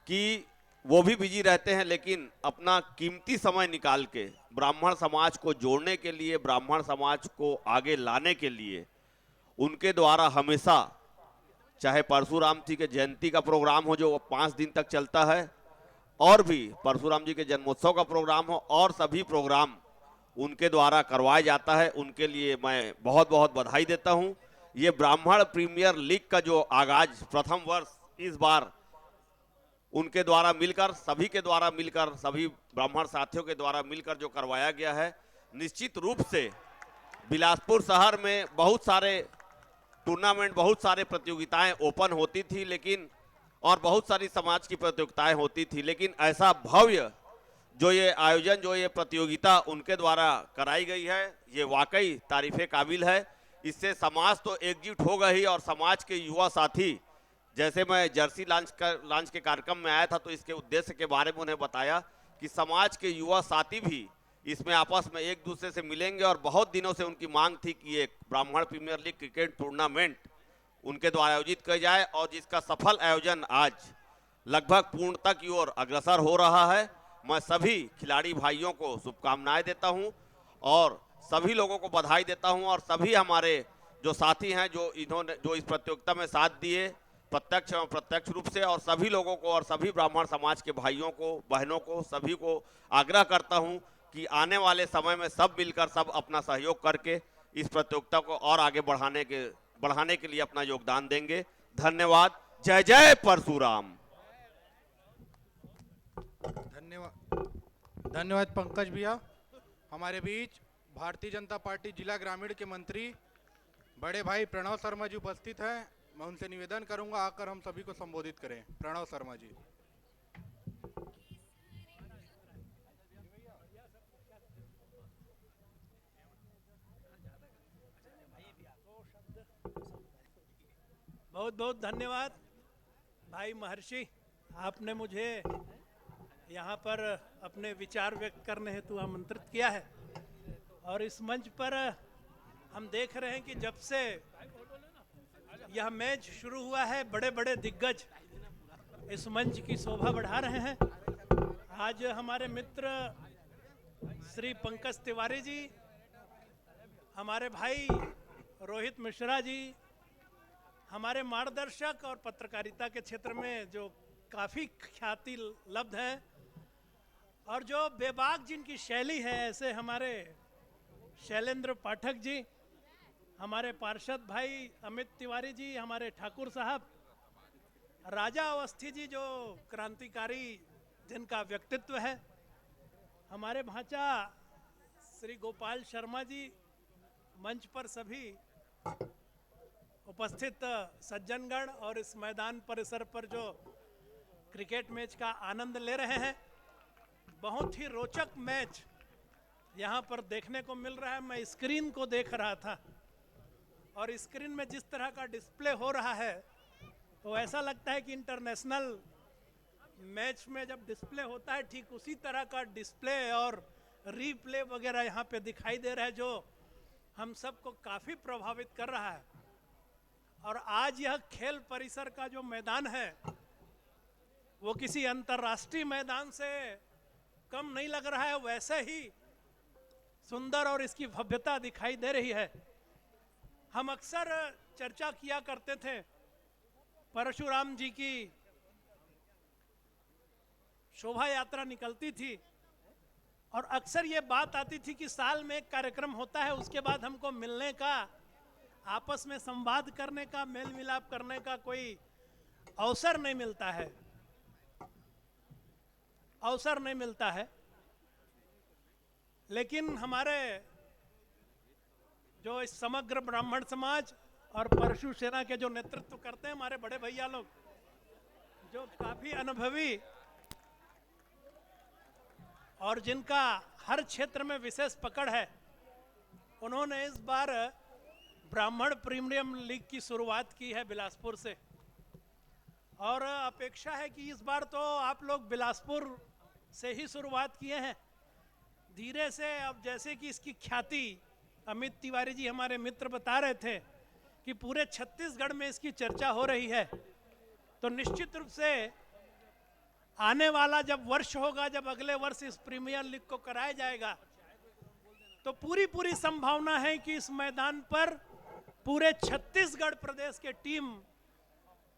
कि वो भी बिजी रहते हैं लेकिन अपना कीमती समय निकाल के ब्राह्मण समाज को जोड़ने के लिए, ब्राह्मण समाज को आगे लाने के लिए उनके द्वारा हमेशा, चाहे परशुराम जी के जयंती का प्रोग्राम हो जो 5 दिन तक चलता है, और भी परशुराम जी के जन्मोत्सव का प्रोग्राम हो, और सभी प्रोग्राम उनके द्वारा करवाया जाता है। उनके लिए मैं बहुत बहुत बधाई देता हूं। ये ब्राह्मण प्रीमियर लीग का जो आगाज प्रथम वर्ष इस बार उनके द्वारा मिलकर, सभी के द्वारा मिलकर, सभी ब्राह्मण साथियों के द्वारा मिलकर जो करवाया गया है, निश्चित रूप से बिलासपुर शहर में बहुत सारे टूर्नामेंट, बहुत सारे प्रतियोगिताएं ओपन होती थी, लेकिन और बहुत सारी समाज की प्रतियोगिताएं होती थी, लेकिन ऐसा भव्य जो ये आयोजन, जो ये प्रतियोगिता उनके द्वारा कराई गई है, ये वाकई तारीफे काबिल है। इससे समाज तो एकजुट होगा ही, और समाज के युवा साथी, जैसे मैं जर्सी लॉन्च के कार्यक्रम में आया था तो इसके उद्देश्य के बारे में उन्हें बताया कि समाज के युवा साथी भी इसमें आपस में एक दूसरे से मिलेंगे, और बहुत दिनों से उनकी मांग थी कि एक ब्राह्मण प्रीमियर लीग क्रिकेट टूर्नामेंट उनके द्वारा आयोजित किया जाए, और जिसका सफल आयोजन आज लगभग पूर्णता की ओर अग्रसर हो रहा है। मैं सभी खिलाड़ी भाइयों को शुभकामनाएं देता हूं और सभी लोगों को बधाई देता हूं, और सभी हमारे जो साथी हैं जो इस प्रतियोगिता में साथ दिए प्रत्यक्ष एवं प्रत्यक्ष रूप से, और सभी लोगों को और सभी ब्राह्मण समाज के भाइयों को, बहनों को, सभी को आग्रह करता हूं कि आने वाले समय में सब मिलकर, सब अपना सहयोग करके इस प्रतियोगिता को और आगे बढ़ाने के लिए अपना योगदान देंगे। धन्यवाद। जय जय परशुराम। धन्यवाद पंकज भैया। हमारे बीच भारतीय जनता पार्टी जिला ग्रामीण के मंत्री बड़े भाई प्रणव शर्मा जी उपस्थित हैं। मैं उनसे निवेदन करूंगा आकर हम सभी को संबोधित करें। प्रणव शर्मा जी। बहुत बहुत धन्यवाद भाई महर्षि, आपने मुझे यहाँ पर अपने विचार व्यक्त करने हेतु आमंत्रित किया है। और इस मंच पर हम देख रहे हैं कि जब से यह मैच शुरू हुआ है, बड़े बड़े दिग्गज इस मंच की शोभा बढ़ा रहे हैं। आज हमारे मित्र श्री पंकज तिवारी जी, हमारे भाई रोहित मिश्रा जी, हमारे मार्गदर्शक और पत्रकारिता के क्षेत्र में जो काफ़ी ख्याति लब्ध है और जो बेबाक जिनकी शैली है, ऐसे हमारे शैलेंद्र पाठक जी, हमारे पार्षद भाई अमित तिवारी जी, हमारे ठाकुर साहब, राजा अवस्थी जी जो क्रांतिकारी जिनका व्यक्तित्व है, हमारे भांचा श्री गोपाल शर्मा जी, मंच पर सभी उपस्थित सज्जनगण और इस मैदान परिसर पर जो क्रिकेट मैच का आनंद ले रहे हैं। बहुत ही रोचक मैच यहाँ पर देखने को मिल रहा है। मैं स्क्रीन को देख रहा था और स्क्रीन में जिस तरह का डिस्प्ले हो रहा है तो ऐसा लगता है कि इंटरनेशनल मैच में जब डिस्प्ले होता है ठीक उसी तरह का डिस्प्ले और रीप्ले वगैरह यहाँ पे दिखाई दे रहा है, जो हम सबको काफ़ी प्रभावित कर रहा है। और आज यह खेल परिसर का जो मैदान है वो किसी अंतर्राष्ट्रीय मैदान से कम नहीं लग रहा है, वैसे ही सुंदर और इसकी भव्यता दिखाई दे रही है। हम अक्सर चर्चा किया करते थे परशुराम जी की शोभा यात्रा निकलती थी और अक्सर ये बात आती थी कि साल में एक कार्यक्रम होता है, उसके बाद हमको मिलने का, आपस में संवाद करने का, मेल मिलाप करने का कोई अवसर नहीं मिलता है, अवसर नहीं मिलता है। लेकिन हमारे जो इस समग्र ब्राह्मण समाज और परशु सेना के जो नेतृत्व करते हैं हमारे बड़े भैया लोग, जो काफी अनुभवी और जिनका हर क्षेत्र में विशेष पकड़ है, उन्होंने इस बार ब्राह्मण प्रीमियम लीग की शुरुआत की है बिलासपुर से, और अपेक्षा है कि इस बार तो आप लोग बिलासपुर से ही शुरुआत किए हैं। धीरे से अब जैसे कि इसकी ख्याति अमित तिवारी जी हमारे मित्र बता रहे थे कि पूरे छत्तीसगढ़ में इसकी चर्चा हो रही है, तो निश्चित रूप से आने वाला जब वर्ष होगा, जब अगले वर्ष इस प्रीमियर लीग को कराया जाएगा, तो पूरी संभावना है कि इस मैदान पर पूरे छत्तीसगढ़ प्रदेश के टीम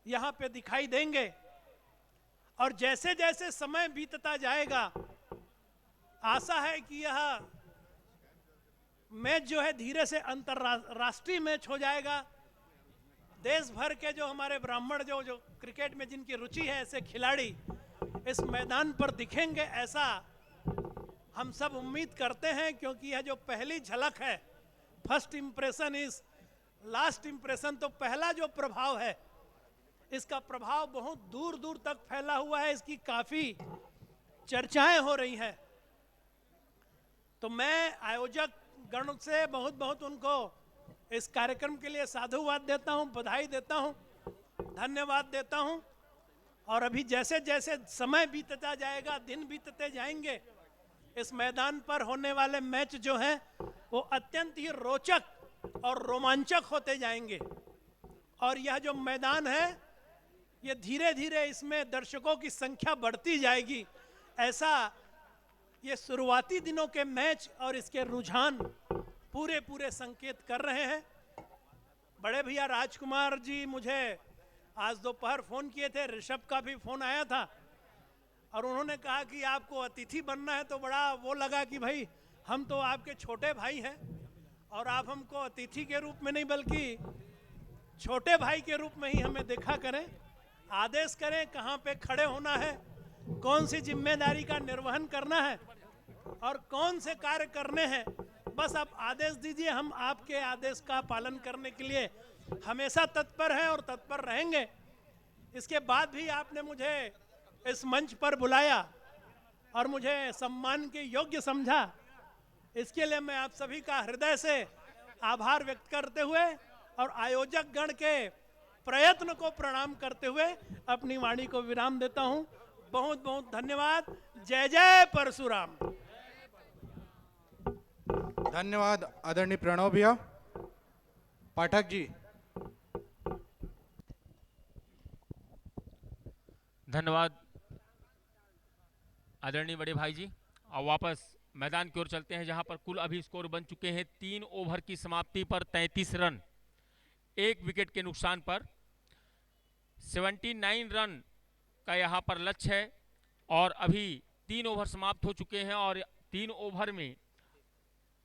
यहाँ पे दिखाई देंगे। और जैसे जैसे समय बीतता जाएगा, आशा है कि यह मैच जो है धीरे से अंतरराष्ट्रीय मैच हो जाएगा। देश भर के जो हमारे ब्राह्मण जो क्रिकेट में जिनकी रुचि है, ऐसे खिलाड़ी इस मैदान पर दिखेंगे, ऐसा हम सब उम्मीद करते हैं, क्योंकि यह जो पहली झलक है, first impression is last impression, तो पहला जो प्रभाव है इसका प्रभाव बहुत दूर दूर तक फैला हुआ है, इसकी काफी चर्चाएं हो रही हैं। तो मैं आयोजक गण से बहुत बहुत उनको इस कार्यक्रम के लिए साधुवाद देता हूं, बधाई देता हूं, धन्यवाद देता हूं। और अभी जैसे जैसे समय बीतता जाएगा, दिन बीतते जाएंगे, इस मैदान पर होने वाले मैच जो हैं वो अत्यंत ही रोचक और रोमांचक होते जाएंगे। और यह जो मैदान है, ये धीरे धीरे इसमें दर्शकों की संख्या बढ़ती जाएगी, ऐसा ये शुरुआती दिनों के मैच और इसके रुझान पूरे संकेत कर रहे हैं। बड़े भैया राजकुमार जी मुझे आज दोपहर फोन किए थे, ऋषभ का भी फोन आया था, और उन्होंने कहा कि आपको अतिथि बनना है, तो बड़ा वो लगा कि भाई हम तो आपके छोटे भाई हैं और आप हमको अतिथि के रूप में नहीं बल्कि छोटे भाई के रूप में ही हमें देखा करें, आदेश करें कहाँ पे खड़े होना है, कौन सी जिम्मेदारी का निर्वहन करना है और कौन से कार्य करने हैं, बस आप आदेश दीजिए, हम आपके आदेश का पालन करने के लिए हमेशा तत्पर हैं और तत्पर रहेंगे। इसके बाद भी आपने मुझे इस मंच पर बुलाया और मुझे सम्मान के योग्य समझा, इसके लिए मैं आप सभी का हृदय से आभार व्यक्त करते हुए और आयोजक गण के प्रयत्न को प्रणाम करते हुए अपनी वाणी को विराम देता हूं। बहुत बहुत धन्यवाद। जय जय परशुराम। धन्यवाद आदरणीय प्रणव भैया। पाठक जी। धन्यवाद आदरणीय बड़े भाई जी। और वापस मैदान की ओर चलते हैं, जहां पर कुल अभी स्कोर बन चुके हैं 3 ओवर की समाप्ति पर 33 रन, 1 विकेट के नुकसान पर 79 रन का यहां पर लक्ष्य है। और अभी 3 ओवर समाप्त हो चुके हैं और 3 ओवर में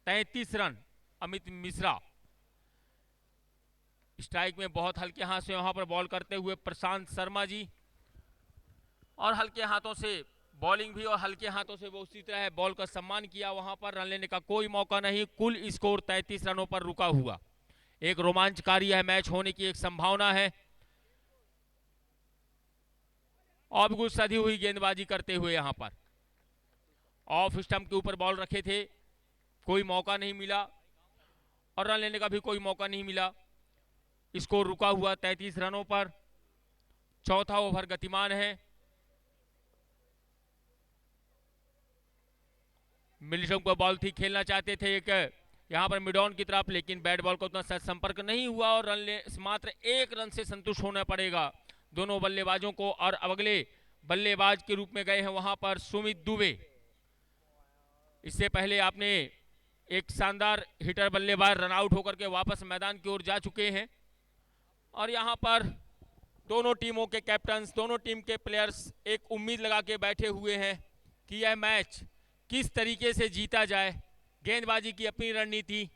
33 रन। अमित मिश्रा स्ट्राइक में बहुत हल्के हाथ से वहां पर बॉल करते हुए प्रशांत शर्मा जी, और हल्के हाथों से बॉलिंग भी और हल्के हाथों से वो उसी तरह बॉल का सम्मान किया। वहां पर रन लेने का कोई मौका नहीं, कुल स्कोर 33 रनों पर रुका हुआ। एक रोमांचकारी है मैच होने की एक संभावना है। और कुछ सधी हुई गेंदबाजी करते हुए यहां पर ऑफ स्टंप के ऊपर बॉल रखे थे, कोई मौका नहीं मिला और रन लेने का भी कोई मौका नहीं मिला। स्कोर रुका हुआ 33 रनों पर। चौथा ओवर गतिमान है। मिलिशम को बॉल थी, खेलना चाहते थे एक यहां पर मिडॉन की तरफ, लेकिन बैट बॉल का उतना सही संपर्क नहीं हुआ और रन ले मात्र 1 रन से संतुष्ट होना पड़ेगा दोनों बल्लेबाजों को। और अगले बल्लेबाज के रूप में गए हैं वहां पर सुमित दुबे। इससे पहले आपने एक शानदार हिटर बल्लेबाज रन आउट होकर के वापस मैदान की ओर जा चुके हैं। और यहां पर दोनों टीमों के कैप्टन्स, दोनों टीम के प्लेयर्स एक उम्मीद लगा के बैठे हुए हैं कि यह मैच किस तरीके से जीता जाए। गेंदबाजी की अपनी रणनीति,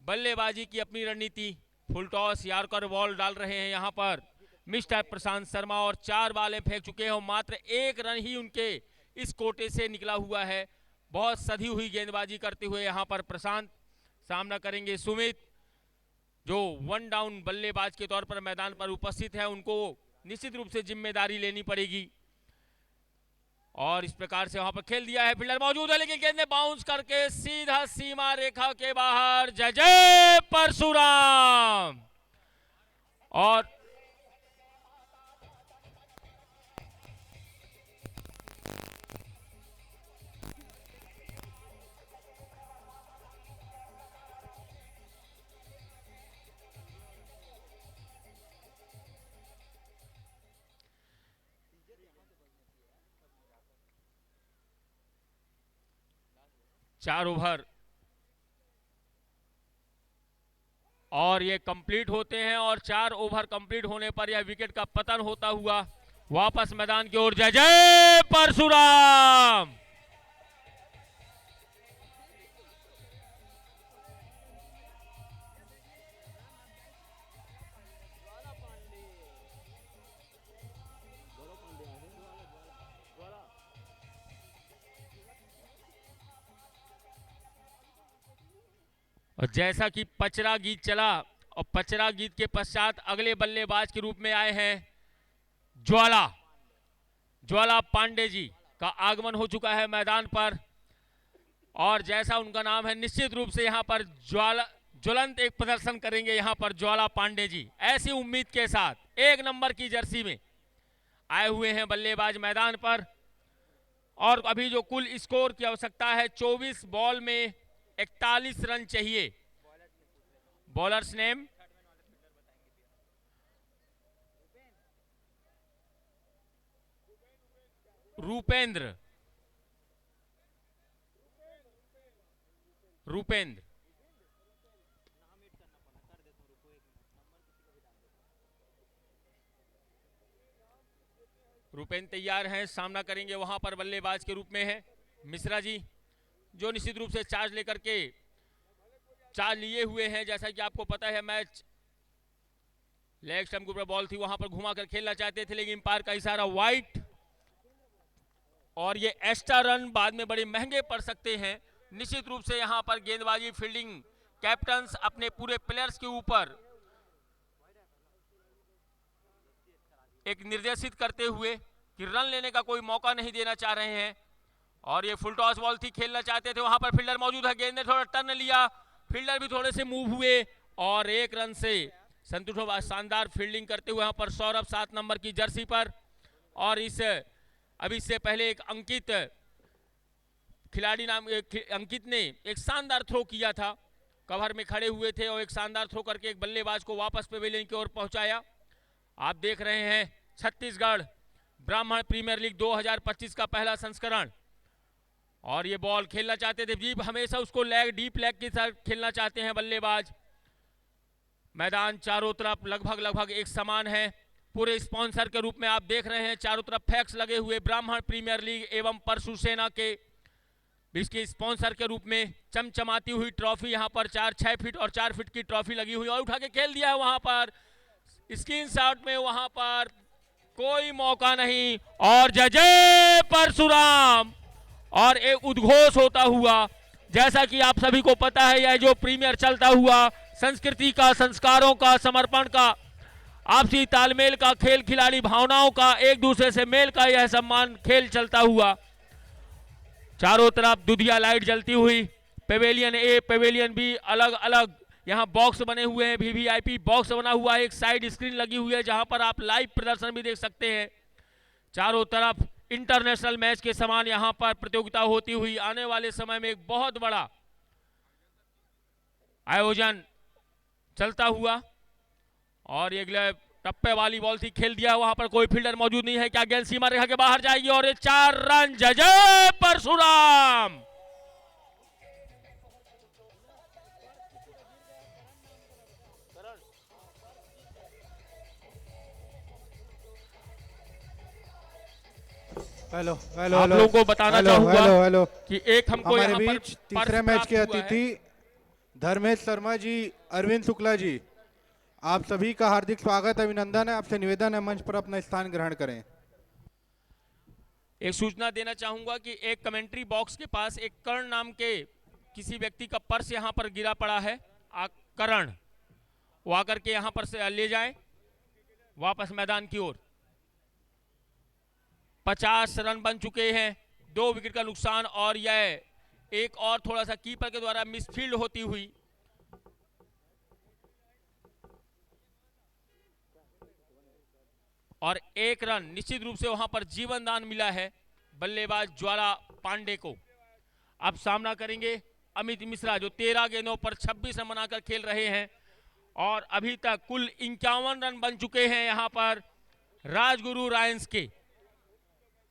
बल्लेबाजी की अपनी रणनीति। फुल टॉस यार्कर बॉल डाल रहे हैं यहां पर मिस्टर प्रशांत शर्मा, और 4 बॉलें फेंक चुके हैं और मात्र 1 रन ही उनके इस कोटे से निकला हुआ है। बहुत सधी हुई गेंदबाजी करते हुए यहां पर प्रशांत सामना करेंगे सुमित, जो 1 डाउन बल्लेबाज के तौर पर मैदान पर उपस्थित है। उनको निश्चित रूप से जिम्मेदारी लेनी पड़ेगी। और इस प्रकार से वहां पर खेल दिया है, फील्डर मौजूद है लेकिन गेंद ने बाउंस करके सीधा सीमा रेखा के बाहर। जय जय परशुराम। और चार ओवर और ये कंप्लीट होते हैं और 4 ओवर कंप्लीट होने पर यह विकेट का पतन होता हुआ वापस मैदान की ओर। जय जय परशुराम। और जैसा कि पचरा गीत चला और पचरा गीत के पश्चात अगले बल्लेबाज के रूप में आए हैं ज्वाला पांडे जी का आगमन हो चुका है मैदान पर। और जैसा उनका नाम है, निश्चित रूप से यहां पर ज्वलंत एक प्रदर्शन करेंगे यहां पर ज्वाला पांडे जी। ऐसी उम्मीद के साथ 1 नंबर की जर्सी में आए हुए हैं बल्लेबाज मैदान पर। और अभी जो कुल स्कोर की आवश्यकता है, 24 बॉल में 41 रन चाहिए। Bowlers name Rupendra. रूपेंद्र तैयार हैं, सामना करेंगे वहां पर बल्लेबाज के रूप में है मिश्रा जी, जो निश्चित रूप से चार्ज लेकर के चार्ज लिए हुए हैं। जैसा कि आपको पता है, मैच लेग स्टंप के ऊपर बॉल थी, वहां पर घुमा कर खेलना चाहते थे लेकिन अंपायर का इशारा वाइट। और ये एक्स्ट्रा रन बाद में बड़े महंगे पड़ सकते हैं। निश्चित रूप से यहां पर गेंदबाजी फील्डिंग कैप्टन्स अपने पूरे प्लेयर्स के ऊपर एक निर्देशित करते हुए कि रन लेने का कोई मौका नहीं देना चाह रहे हैं। और ये फुल टॉस बॉल थी, खेलना चाहते थे, वहां पर फील्डर मौजूद है, गेंद ने थोड़ा टर्न लिया, फील्डर भी थोड़े से मूव हुए और 1 रन से संतुष्ट हो। शानदार फील्डिंग करते हुए यहाँ पर सौरभ 7 नंबर की जर्सी पर। और अभी इससे पहले एक अंकित खिलाड़ी अंकित ने एक शानदार थ्रो किया था, कवर में खड़े हुए थे और एक शानदार थ्रो करके एक बल्लेबाज को वापस पेवेलियन की ओर पहुंचाया। आप देख रहे हैं छत्तीसगढ़ ब्राह्मण प्रीमियर लीग 2025 का पहला संस्करण। और ये बॉल खेलना चाहते थे जी, हमेशा उसको डीप लेग के साथ खेलना चाहते हैं बल्लेबाज। मैदान चारों तरफ लगभग एक समान है। पूरे स्पॉन्सर के रूप में आप देख रहे हैं चारों तरफ फैक्स लगे हुए ब्राह्मण प्रीमियर लीग एवं परशु सेना के इसके स्पॉन्सर के रूप में चमचमाती हुई ट्रॉफी यहाँ पर 6 फीट और 4 फीट की ट्रॉफी लगी हुई और उठा के खेल दिया है वहां पर स्क्रीन शॉट में, वहां पर कोई मौका नहीं। और जय जय परशुराम। और एक उद्घोष होता हुआ, जैसा कि आप सभी को पता है, यह जो प्रीमियर चलता हुआ संस्कृति का, संस्कारों का, समर्पण का, आपसी तालमेल का, खेल खिलाड़ी भावनाओं का, एक दूसरे से मेल का यह सम्मान खेल चलता हुआ। चारों तरफ दुधिया लाइट जलती हुई, पेवेलियन ए, पेवेलियन बी, अलग अलग यहाँ बॉक्स बने हुए हैं, वीवीआईपी बॉक्स बना हुआ है, एक साइड स्क्रीन लगी हुई है जहां पर आप लाइव प्रदर्शन भी देख सकते हैं। चारों तरफ इंटरनेशनल मैच के समान यहां पर प्रतियोगिता होती हुई आने वाले समय में एक बहुत बड़ा आयोजन चलता हुआ। और ये अगले टप्पे वाली बॉल थी, खेल दिया, वहां पर कोई फील्डर मौजूद नहीं है, क्या गेंद सीमा रेखा के बाहर जाएगी और ये 4 रन। जय जय परशुराम। हेलो आप लोगों को बताना चाहूंगा कि एक हमको हमारे यहाँ पर बीच तीसरे मैच के अतिथि धर्मेश शर्मा जी, अरविंद शुक्ला जी, आप सभी का हार्दिक स्वागत, अभिनंदन है। आपसे निवेदन है मंच पर अपना स्थान ग्रहण करें। एक सूचना देना चाहूंगा कि एक कमेंट्री बॉक्स के पास एक कर्ण नाम के किसी व्यक्ति का पर्स यहां पर गिरा पड़ा है, करण, वो आकर के यहां पर से ले जाएं वापस मैदान की ओर। 50 रन बन चुके हैं, 2 विकेट का नुकसान। और यह एक और थोड़ा सा कीपर के द्वारा मिसफील्ड होती हुई और 1 रन निश्चित रूप से वहां पर जीवन दान मिला है बल्लेबाज ज्वाला पांडे को। अब सामना करेंगे अमित मिश्रा जो 13 गेंदों पर 26 रन बनाकर खेल रहे हैं और अभी तक कुल 51 रन बन चुके हैं। यहां पर राजगुरु रायंस के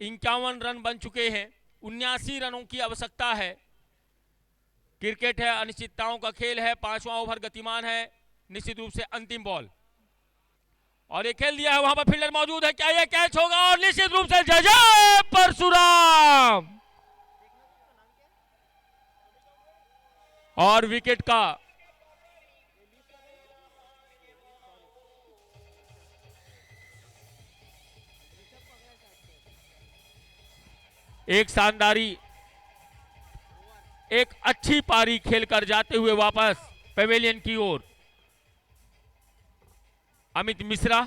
51 रन बन चुके हैं, 79 रनों की आवश्यकता है। क्रिकेट है, अनिश्चितताओं का खेल है, 5वां ओवर गतिमान है, निश्चित रूप से अंतिम बॉल और ये खेल दिया है, वहां पर फील्डर मौजूद है, क्या ये कैच होगा? और निश्चित रूप से जय जय परशुराम और विकेट का एक शानदारी, एक अच्छी पारी खेलकर जाते हुए वापस पेवेलियन की ओर अमित मिश्रा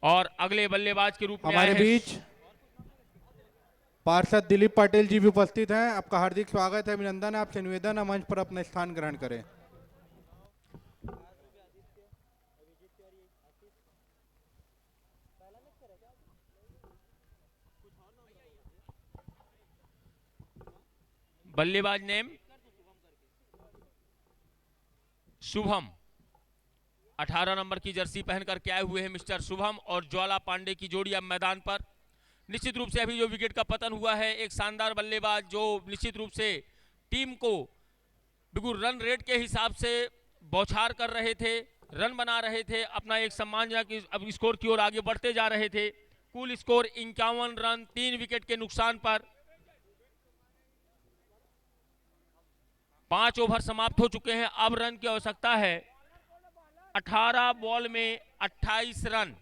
और अगले बल्लेबाज के रूप में हमारे बीच पार्षद दिलीप पाटिल जी भी उपस्थित हैं। आपका हार्दिक स्वागत है, अभिनंदन है। आपसे निवेदन है मंच पर अपना स्थान ग्रहण करें। बल्लेबाज नेम शुभम, 18 नंबर की जर्सी पहनकर के आए हुए हैं मिस्टर शुभम और ज्वाला पांडे की जोड़ी अब मैदान पर। निश्चित रूप से अभी जो विकेट का पतन हुआ है, एक शानदार बल्लेबाज जो निश्चित रूप से टीम को बिल्कुल रन रेट के हिसाब से बौछार कर रहे थे, रन बना रहे थे, अपना एक सम्मानजनक अब स्कोर की ओर आगे बढ़ते जा रहे थे। कुल स्कोर 51 रन 3 विकेट के नुकसान पर। 5 ओवर समाप्त हो चुके हैं, अब रन की आवश्यकता है 18 बॉल में 28 रन,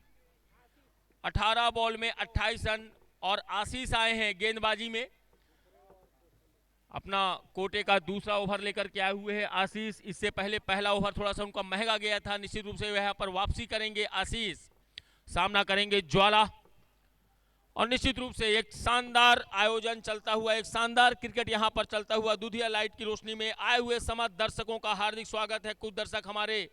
18 बॉल में 28 रन और आशीष आए हैं गेंदबाजी में, अपना कोटे का दूसरा ओवर लेकर के आए हुए हैं आशीष। इससे पहले पहला ओवर थोड़ा सा उनका महंगा गया था, निश्चित रूप से यहाँ पर वापसी करेंगे आशीष, सामना करेंगे ज्वाला और निश्चित रूप से एक शानदार आयोजन चलता हुआ, एक शानदार क्रिकेट यहाँ पर चलता हुआ दूधिया लाइट की रोशनी में आए हुए समस्त दर्शकों का हार्दिक स्वागत है। कुछ दर्शक हमारे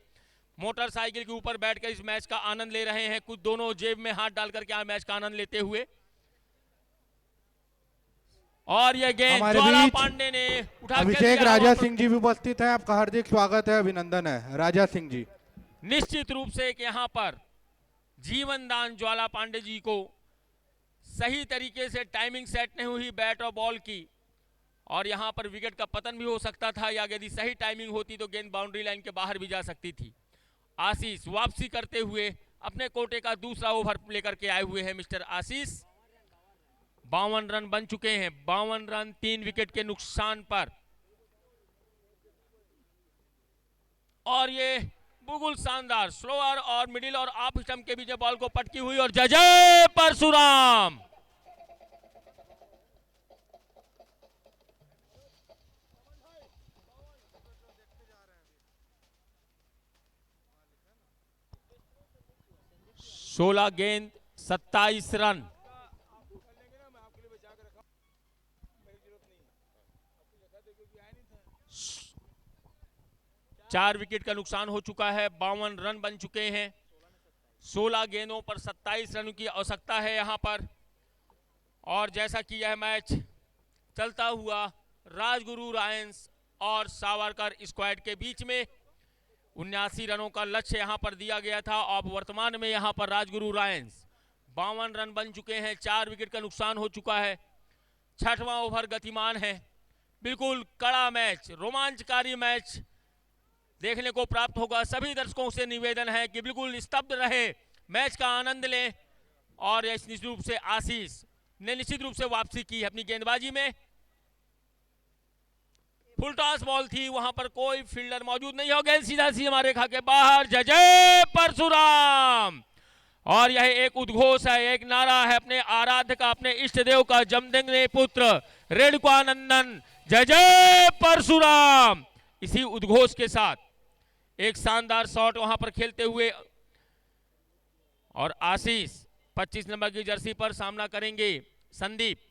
मोटरसाइकिल के ऊपर बैठकर इस मैच का आनंद ले रहे हैं, कुछ दोनों जेब में हाथ डालकर के मैच का आनंद लेते हुए। और यह गेंद ज्वाला पांडे ने उठा के अभिषेक राजा सिंह जी भी उपस्थित हैं। आपका हार्दिक स्वागत है, अभिनंदन है राजा सिंह जी। निश्चित रूप से एक यहाँ पर जीवन दान ज्वाला पांडे जी को सही तरीके से टाइमिंग सेट नहीं हुई बैट और बॉल की और यहाँ पर विकेट का पतन भी हो सकता था, या यदि सही टाइमिंग होती तो गेंद बाउंड्री लाइन के बाहर भी जा सकती थी। आशीष वापसी करते हुए अपने कोटे का दूसरा ओवर लेकर के आए हुए हैं मिस्टर आशीष। 52 रन बन चुके हैं, 52 रन 3 विकेट के नुकसान पर और ये बिल्कुल शानदार स्लोअर और मिडिल और ऑफ स्टंप के बीच बॉल को पटकी हुई और जय जय परशुराम। सोलह गेंद 27 रन। चार विकेट का नुकसान हो चुका है, 52 रन बन चुके हैं, 16 गेंदों पर 27 रन की आवश्यकता है यहां पर। और जैसा कि यह मैच चलता हुआ राजगुरु रायंस और सावरकर स्क्वाड के बीच में 79 रनों का लक्ष्य यहां पर दिया गया था। अब वर्तमान में यहां पर राजगुरु रायंस 52 रन बन चुके हैं, 4 विकेट का नुकसान हो चुका है, 6वां ओवर गतिमान है। बिल्कुल कड़ा मैच, रोमांचकारी मैच देखने को प्राप्त होगा। सभी दर्शकों से निवेदन है कि बिल्कुल स्तब्ध रहे, मैच का आनंद लें। और निश्चित रूप से आशीष ने निश्चित रूप से वापसी की अपनी गेंदबाजी में। फुल टॉस बॉल थी, वहां पर कोई फील्डर मौजूद नहीं हो, गेंद सीधा सीमा रेखा के बाहर, जय जय परशुराम। और यह एक उद्घोष है, एक नारा है अपने आराध्य का, अपने इष्ट देव का, जमदग्नि पुत्र रेणुकानंदन, जय जय परशुराम। इसी उद्घोष के साथ एक शानदार शॉट वहां पर खेलते हुए और आशीष 25 नंबर की जर्सी पर सामना करेंगे संदीप।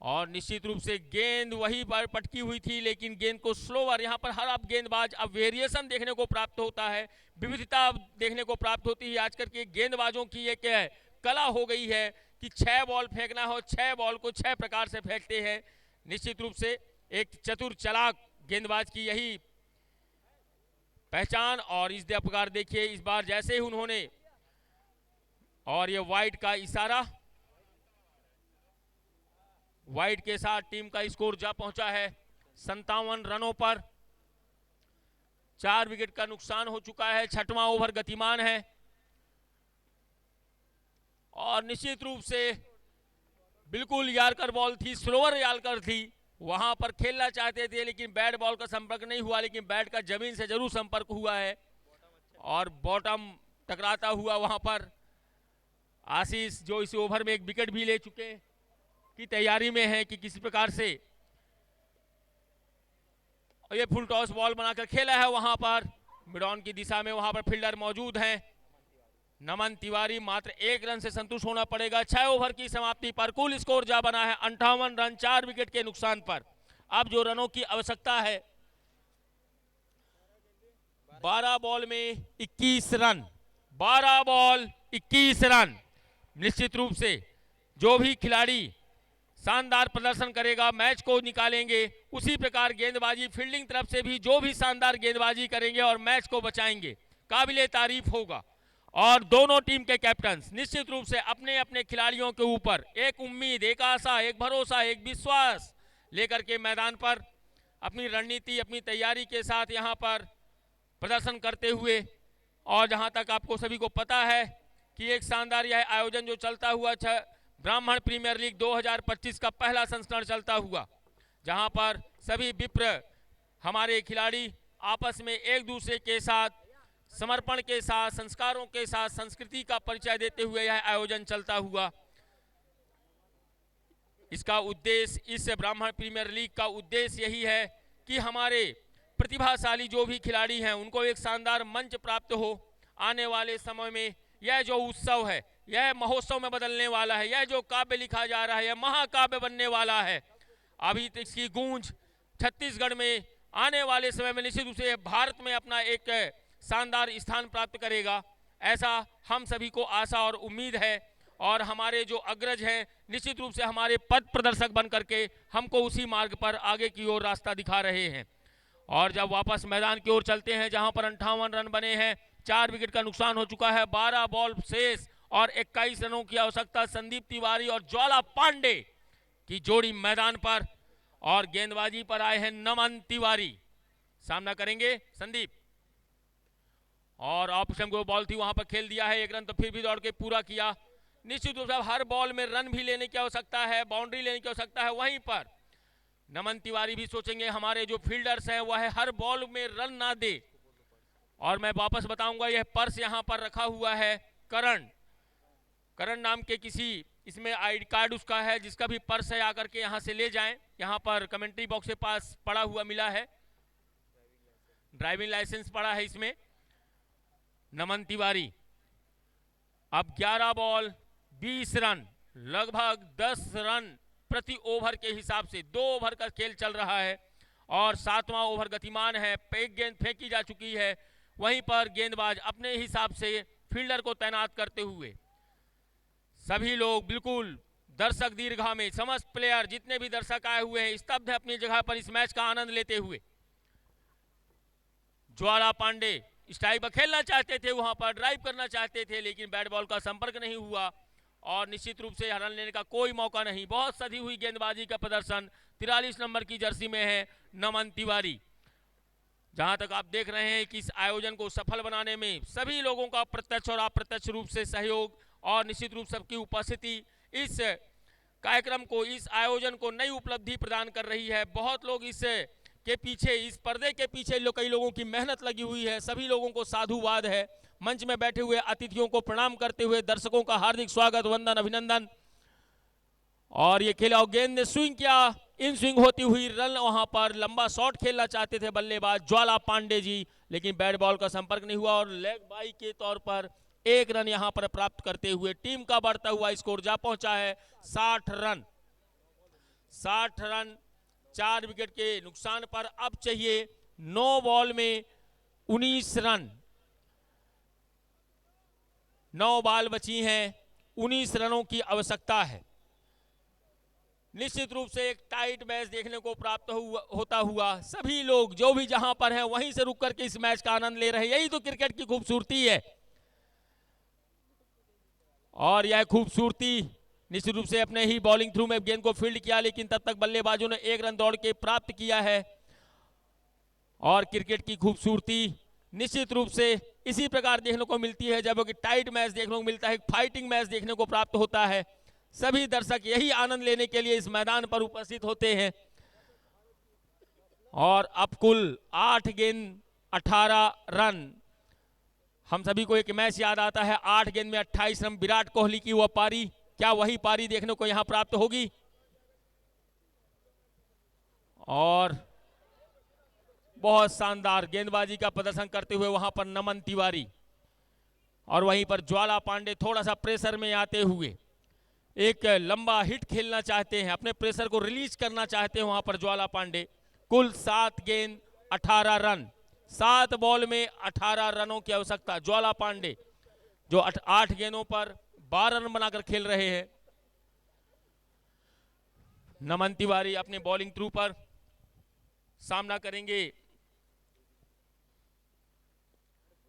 और निश्चित रूप से गेंद वही पर पटकी हुई थी, लेकिन गेंद को स्लोवर, यहाँ पर हर आप गेंदबाज अब वेरिएशन देखने को प्राप्त होता है, विविधता देखने को प्राप्त होती है। आजकल के गेंदबाजों की एक कला हो गई है कि 6 बॉल फेंकना हो, 6 बॉल को 6 प्रकार से फेंकते हैं। निश्चित रूप से एक चतुर चालाक गेंदबाज की यही पहचान। और इस प्रकार देखिए इस बार जैसे ही उन्होंने, और ये वाइड का इशारा, वाइड के साथ टीम का स्कोर जा पहुंचा है 57 रनों पर। 4 विकेट का नुकसान हो चुका है, 6वां ओवर गतिमान है। और निश्चित रूप से बिल्कुल यार्कर बॉल थी, स्लोअर यार्कर थी, वहां पर खेलना चाहते थे लेकिन बैट बॉल का संपर्क नहीं हुआ, लेकिन बैट का जमीन से जरूर संपर्क हुआ है और बॉटम टकराता हुआ वहां पर आशीष, जो इस ओवर में एक विकेट भी ले चुके की तैयारी में है कि किसी प्रकार से, और ये फुल टॉस बॉल बनाकर खेला है वहां पर मिड ऑन की दिशा में। वहां पर फील्डर मौजूद हैं नमन तिवारी, मात्र 1 रन से संतुष्ट होना पड़ेगा। 6 ओवर की समाप्ति पर कुल स्कोर जा बना है 58 रन 4 विकेट के नुकसान पर। अब जो रनों की आवश्यकता है 12 बॉल में 21 रन, 12 बॉल 21 रन। निश्चित रूप से जो भी खिलाड़ी शानदार प्रदर्शन करेगा मैच को निकालेंगे, उसी प्रकार गेंदबाजी फील्डिंग तरफ से भी जो भी शानदार गेंदबाजी करेंगे और मैच को बचाएंगे, काबिले तारीफ होगा। और दोनों टीम के कैप्टन निश्चित रूप से अपने अपने खिलाड़ियों के ऊपर एक उम्मीद, एक आशा, एक भरोसा, एक विश्वास लेकर के मैदान पर अपनी रणनीति, अपनी तैयारी के साथ यहाँ पर प्रदर्शन करते हुए, और जहाँ तक आपको सभी को पता है कि एक शानदार यह आयोजन जो चलता हुआ ब्राह्मण प्रीमियर लीग 2025 का पहला संस्करण चलता हुआ, जहां पर सभी विप्र हमारे खिलाड़ी आपस में एक दूसरे के साथ समर्पण के साथ, संस्कारों के साथ, संस्कृति का परिचय देते हुए यह आयोजन चलता हुआ। इसका उद्देश्य, इस ब्राह्मण प्रीमियर लीग का उद्देश्य यही है कि हमारे प्रतिभाशाली जो भी खिलाड़ी हैं उनको एक शानदार मंच प्राप्त हो। आने वाले समय में यह जो उत्सव है यह महोत्सव में बदलने वाला है, यह जो काव्य लिखा जा रहा है यह महाकाव्य बनने वाला है। अभी तक इसकी गूंज छत्तीसगढ़ में आने वाले समय में निश्चित रूप से भारत में अपना एक शानदार स्थान प्राप्त करेगा, ऐसा हम सभी को आशा और उम्मीद है। और हमारे जो अग्रज हैं निश्चित रूप से हमारे पथ प्रदर्शक बन करके हमको उसी मार्ग पर आगे की ओर रास्ता दिखा रहे हैं। और जब वापस मैदान की ओर चलते हैं जहां पर 58 रन बने हैं, 4 विकेट का नुकसान हो चुका है, 12 बॉल शेष और 21 रनों की आवश्यकता। संदीप तिवारी और ज्वाला पांडे की जोड़ी मैदान पर, और गेंदबाजी पर आए हैं नमन तिवारी। सामना करेंगे संदीप, और ऑप्शन को बॉल थी वहां पर खेल दिया है, 1 रन तो फिर भी दौड़ के पूरा किया। निश्चित रूप से हर बॉल में रन भी लेने की आवश्यकता है, बाउंड्री लेने की आवश्यकता है। वहीं पर नमन तिवारी भी सोचेंगे हमारे जो फील्डर्स हैं वह हर बॉल में रन ना दे। और मैं वापस बताऊंगा यह पर्स यहां पर रखा हुआ है करण नाम के किसी, इसमें आईडी कार्ड उसका है, जिसका भी पर्स है आकर के यहां से ले जाएं। यहां पर कमेंट्री बॉक्स के पास पड़ा हुआ मिला है, ड्राइविंग लाइसेंस पड़ा है इसमें। नमन तिवारी अब 11 बॉल 20 रन, लगभग 10 रन प्रति ओवर के हिसाब से 2 ओवर का खेल चल रहा है और 7वां ओवर गतिमान है। एक गेंद फेंकी जा चुकी है, वहीं पर गेंदबाज अपने हिसाब से फील्डर को तैनात करते हुए सभी लोग बिल्कुल दर्शक दीर्घा में, समस्त प्लेयर जितने भी दर्शक आए हुए हैं स्तब्ध है अपनी जगह पर इस मैच का आनंद लेते हुए। ज्वाला पांडे स्ट्राइक पर खेलना चाहते थे, वहां पर ड्राइव करना चाहते थे, लेकिन बैट बॉल का संपर्क नहीं हुआ और निश्चित रूप से रन लेने का कोई मौका नहीं। बहुत सधी हुई गेंदबाजी का प्रदर्शन 43 नंबर की जर्सी में है नमन तिवारी। जहां तक आप देख रहे हैं कि इस आयोजन को सफल बनाने में सभी लोगों का प्रत्यक्ष और अप्रत्यक्ष रूप से सहयोग और निश्चित रूप सबकी उपस्थिति इस कार्यक्रम को, इस आयोजन को नई उपलब्धि प्रदान कर रही है। बहुत लोग इस के पीछे, इस पर्दे के पीछे कई लोगों की मेहनत लगी हुई है। सभी लोगों को साधुवाद है। मंच में बैठे हुए अतिथियों को प्रणाम करते हुए दर्शकों का हार्दिक स्वागत, वंदन, अभिनंदन। और ये खेला, गेंद ने स्विंग किया, इन स्विंग होती हुई रन, वहां पर लंबा शॉट खेलना चाहते थे बल्लेबाज ज्वाला पांडे जी, लेकिन बैट बॉल का संपर्क नहीं हुआ और लेग बाई के तौर पर 1 रन यहां पर प्राप्त करते हुए टीम का बढ़ता हुआ स्कोर जा पहुंचा है 60 रन। 60 रन 4 विकेट के नुकसान पर अब चाहिए 9 बॉल में 19 रन। 9 बॉल बची हैं, 19 रनों की आवश्यकता है। निश्चित रूप से एक टाइट मैच देखने को प्राप्त होता हुआ सभी लोग जो भी जहां पर हैं वहीं से रुक करके इस मैच का आनंद ले रहे हैं। यही तो क्रिकेट की खूबसूरती है। और यह खूबसूरती निश्चित रूप से अपने ही बॉलिंग थ्रू में गेंद को फील्ड किया, लेकिन तब तक बल्लेबाजों ने 1 रन दौड़ के प्राप्त किया है। और क्रिकेट की खूबसूरती निश्चित रूप से इसी प्रकार देखने को मिलती है जब कि टाइट मैच देखने को मिलता है, फाइटिंग मैच देखने को प्राप्त होता है। सभी दर्शक यही आनंद लेने के लिए इस मैदान पर उपस्थित होते हैं। और अब कुल 8 गेंद 18 रन। हम सभी को एक मैच याद आता है, 8 गेंद में 28 रन, विराट कोहली की वह पारी। क्या वही पारी देखने को यहां प्राप्त होगी? और बहुत शानदार गेंदबाजी का प्रदर्शन करते हुए वहां पर नमन तिवारी, और वहीं पर ज्वाला पांडे थोड़ा सा प्रेशर में आते हुए एक लंबा हिट खेलना चाहते हैं, अपने प्रेशर को रिलीज करना चाहते हैं वहां पर ज्वाला पांडे। कुल 7 गेंद 18 रन, 7 बॉल में 18 रनों की आवश्यकता। ज्वाला पांडे जो 8 गेंदों पर 12 रन बनाकर खेल रहे हैं। नमन तिवारी अपने बॉलिंग थ्रू पर सामना करेंगे।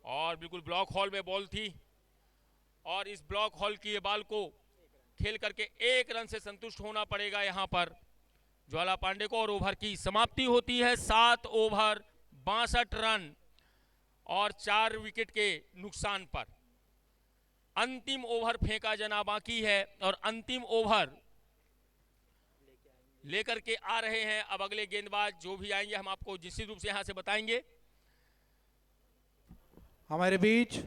और बिल्कुल ब्लॉक हॉल में बॉल थी, और इस ब्लॉक हॉल की ये बॉल को खेल करके 1 रन से संतुष्ट होना पड़ेगा यहां पर ज्वाला पांडे को। और ओवर की समाप्ति होती है 7 ओवर 62 रन और 4 विकेट के नुकसान पर। अंतिम ओवर फेंका जाना बाकी है, और अंतिम ओवर लेकर के आ रहे हैं अब अगले गेंदबाज जो भी आएंगे हम आपको निश्चित रूप से यहां से बताएंगे। हमारे बीच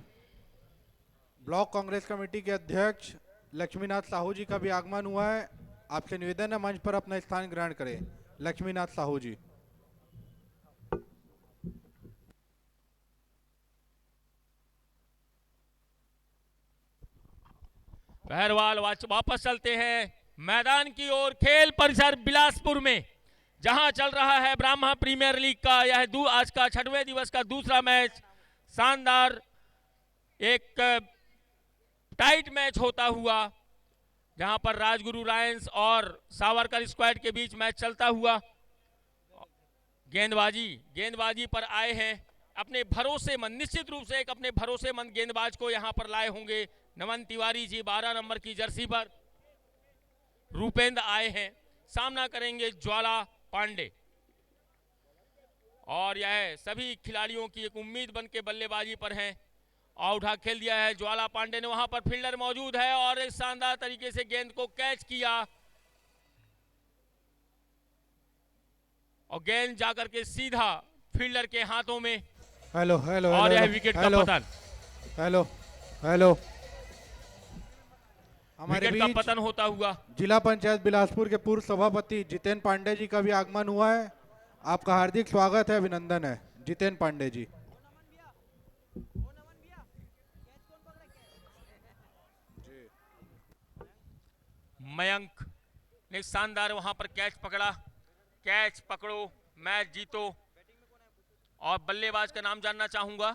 ब्लॉक कांग्रेस कमेटी के अध्यक्ष लक्ष्मीनाथ साहू जी का भी आगमन हुआ है। आपसे निवेदन है मंच पर अपना स्थान ग्रहण करें। लक्ष्मीनाथ साहू जी। पहरवाल वापस चलते हैं मैदान की ओर, खेल परिसर बिलासपुर में, जहां चल रहा है ब्राह्मण प्रीमियर लीग का यह आज का 6वें दिवस का दूसरा मैच। शानदार एक टाइट मैच होता हुआ, जहां पर राजगुरु लायंस और सावरकर स्क्वाड के बीच मैच चलता हुआ। गेंदबाजी पर आए हैं अपने भरोसेमंद, निश्चित रूप से एक अपने भरोसेमंद गेंदबाज को यहां पर लाए होंगे। नमन तिवारी जी 12 नंबर की जर्सी पर, रूपेंद्र आए हैं, सामना करेंगे ज्वाला पांडे। और यह सभी खिलाड़ियों की एक उम्मीद बन के बल्लेबाजी पर हैं। आउट खेल दिया है ज्वाला पांडे ने, वहां पर फील्डर मौजूद है और एक शानदार तरीके से गेंद को कैच किया, और गेंद जाकर के सीधा फील्डर के हाथों में। हेलो हेलो और यह विकेट का पतन। हेलो हमारे विकेट का बीच पतन होता हुआ जिला पंचायत बिलासपुर के पूर्व सभापति जितेंद्र पांडे जी का भी आगमन हुआ है। आपका हार्दिक स्वागत है, अभिनंदन है जितेंद्र पांडे जी। मयंक ने शानदार वहां पर कैच पकड़ा। कैच पकड़ो मैच जीतो। और बल्लेबाज का नाम जानना चाहूंगा।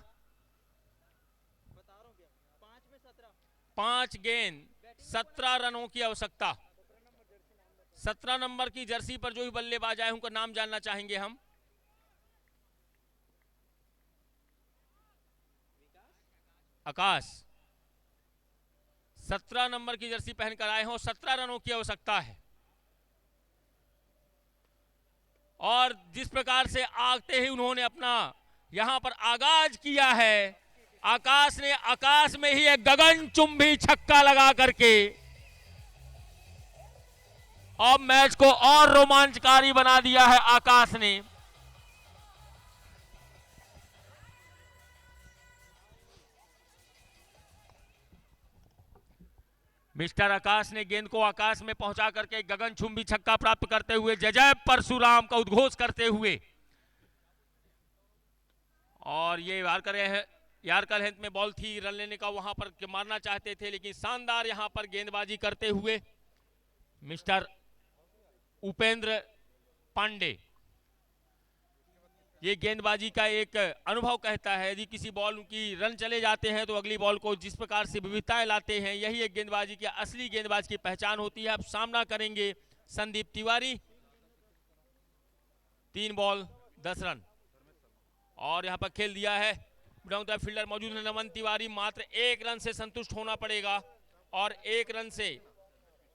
5 गेंद 17 रनों की आवश्यकता। 17 नंबर की जर्सी पर जो भी बल्लेबाज आए उनका नाम जानना चाहेंगे हम। आकाश 17 नंबर की जर्सी पहनकर आए हो, 17 रनों की आवश्यकता है। और जिस प्रकार से आते ही उन्होंने अपना यहां पर आगाज किया है, आकाश ने आकाश में ही एक गगनचुंबी छक्का लगा करके अब मैच को और रोमांचकारी बना दिया है आकाश ने। मिस्टर आकाश ने गेंद को आकाश में पहुंचा करके गगनचुंबी छक्का प्राप्त करते हुए जय जय परशुराम का उद्घोष करते हुए, और ये वार कर रहे हैं यार्कर हेल्थ में बॉल थी, रन लेने का वहां पर मारना चाहते थे, लेकिन शानदार यहां पर गेंदबाजी करते हुए मिस्टर उपेंद्र पांडे। ये गेंदबाजी का एक अनुभव कहता है, यदि किसी बॉल की रन चले जाते हैं तो अगली बॉल को जिस प्रकार से विविधताएं लाते हैं, यही एक गेंदबाजी की असली गेंदबाज की पहचान होती है। अब सामना करेंगे संदीप तिवारी। 3 बॉल 10 रन और यहां पर खेल दिया है। फील्डर मौजूद है नमन तिवारी, मात्र 1 रन से संतुष्ट होना पड़ेगा और 1 रन से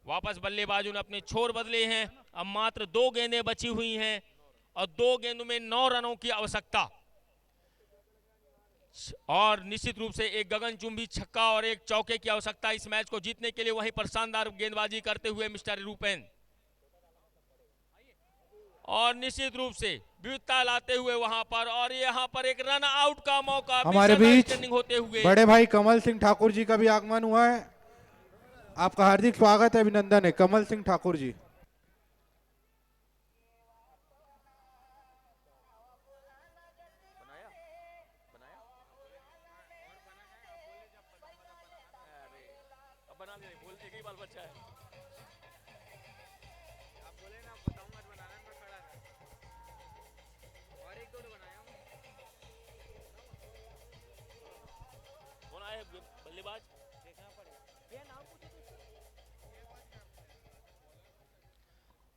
वापस बल्लेबाजों ने अपने छोर बदले हैं। अब मात्र 2 गेंदें बची हुई हैं और 2 गेंदों में 9 रनों की आवश्यकता और निश्चित रूप से एक गगनचुंबी छक्का और एक चौके की आवश्यकता इस मैच को जीतने के लिए। वहीं पर शानदार गेंदबाजी करते हुए मिस्टर रूपेन और निश्चित रूप से विविधता लाते हुए वहां पर, और यहाँ पर एक रन आउट का मौका हमारे बीच होते हुए बड़े भाई कमल सिंह ठाकुर जी का भी आगमन हुआ है। आपका हार्दिक स्वागत है, अभिनंदन है कमल सिंह ठाकुर जी।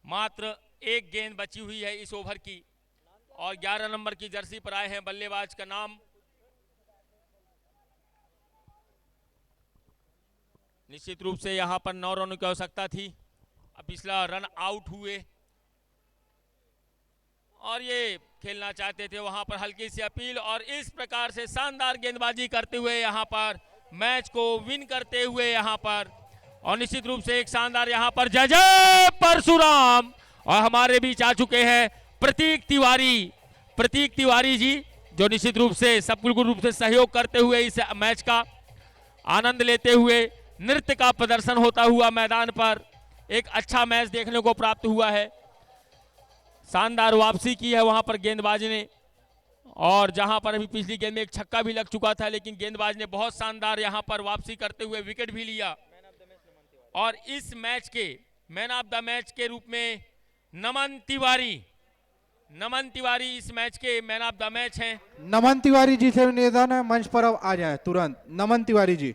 मात्र 1 गेंद बची हुई है इस ओवर की और 11 नंबर की जर्सी पर आए हैं बल्लेबाज का नाम निश्चित रूप से यहां पर 9 रनों की आवश्यकता थी। अब पिछला रन आउट हुए और ये खेलना चाहते थे, वहां पर हल्की सी अपील और इस प्रकार से शानदार गेंदबाजी करते हुए यहां पर मैच को विन करते हुए यहां पर, और निश्चित रूप से एक शानदार यहां पर जय जय परशुराम। और हमारे बीच आ चुके हैं प्रतीक तिवारी जी, जो निश्चित रूप से सबकुल रूप से सहयोग करते हुए इस मैच का आनंद लेते हुए, नृत्य का प्रदर्शन होता हुआ मैदान पर एक अच्छा मैच देखने को प्राप्त हुआ है। शानदार वापसी की है वहां पर गेंदबाज ने, और जहां पर अभी पिछली गेंद में एक छक्का भी लग चुका था, लेकिन गेंदबाज ने बहुत शानदार यहां पर वापसी करते हुए विकेट भी लिया। और इस मैच के मैन ऑफ द मैच के रूप में नमन तिवारी इस मैच के मैन ऑफ द मैच हैं। नमन तिवारी जी से निवेदन है मंच पर अब आ जाएं तुरंत। नमन तिवारी जी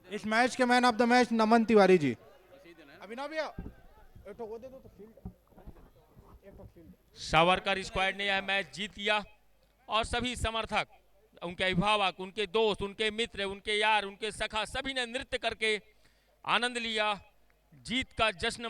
इस मैच के man of the match Naman Tiwari ji. Savarkar squad ने यह मैच जीत लिया और सभी समर्थक, उनके अभिभावक, उनके दोस्त, उनके मित्र, उनके यार, उनके सखा, सभी ने नृत्य करके आनंद लिया, जीत का जश्न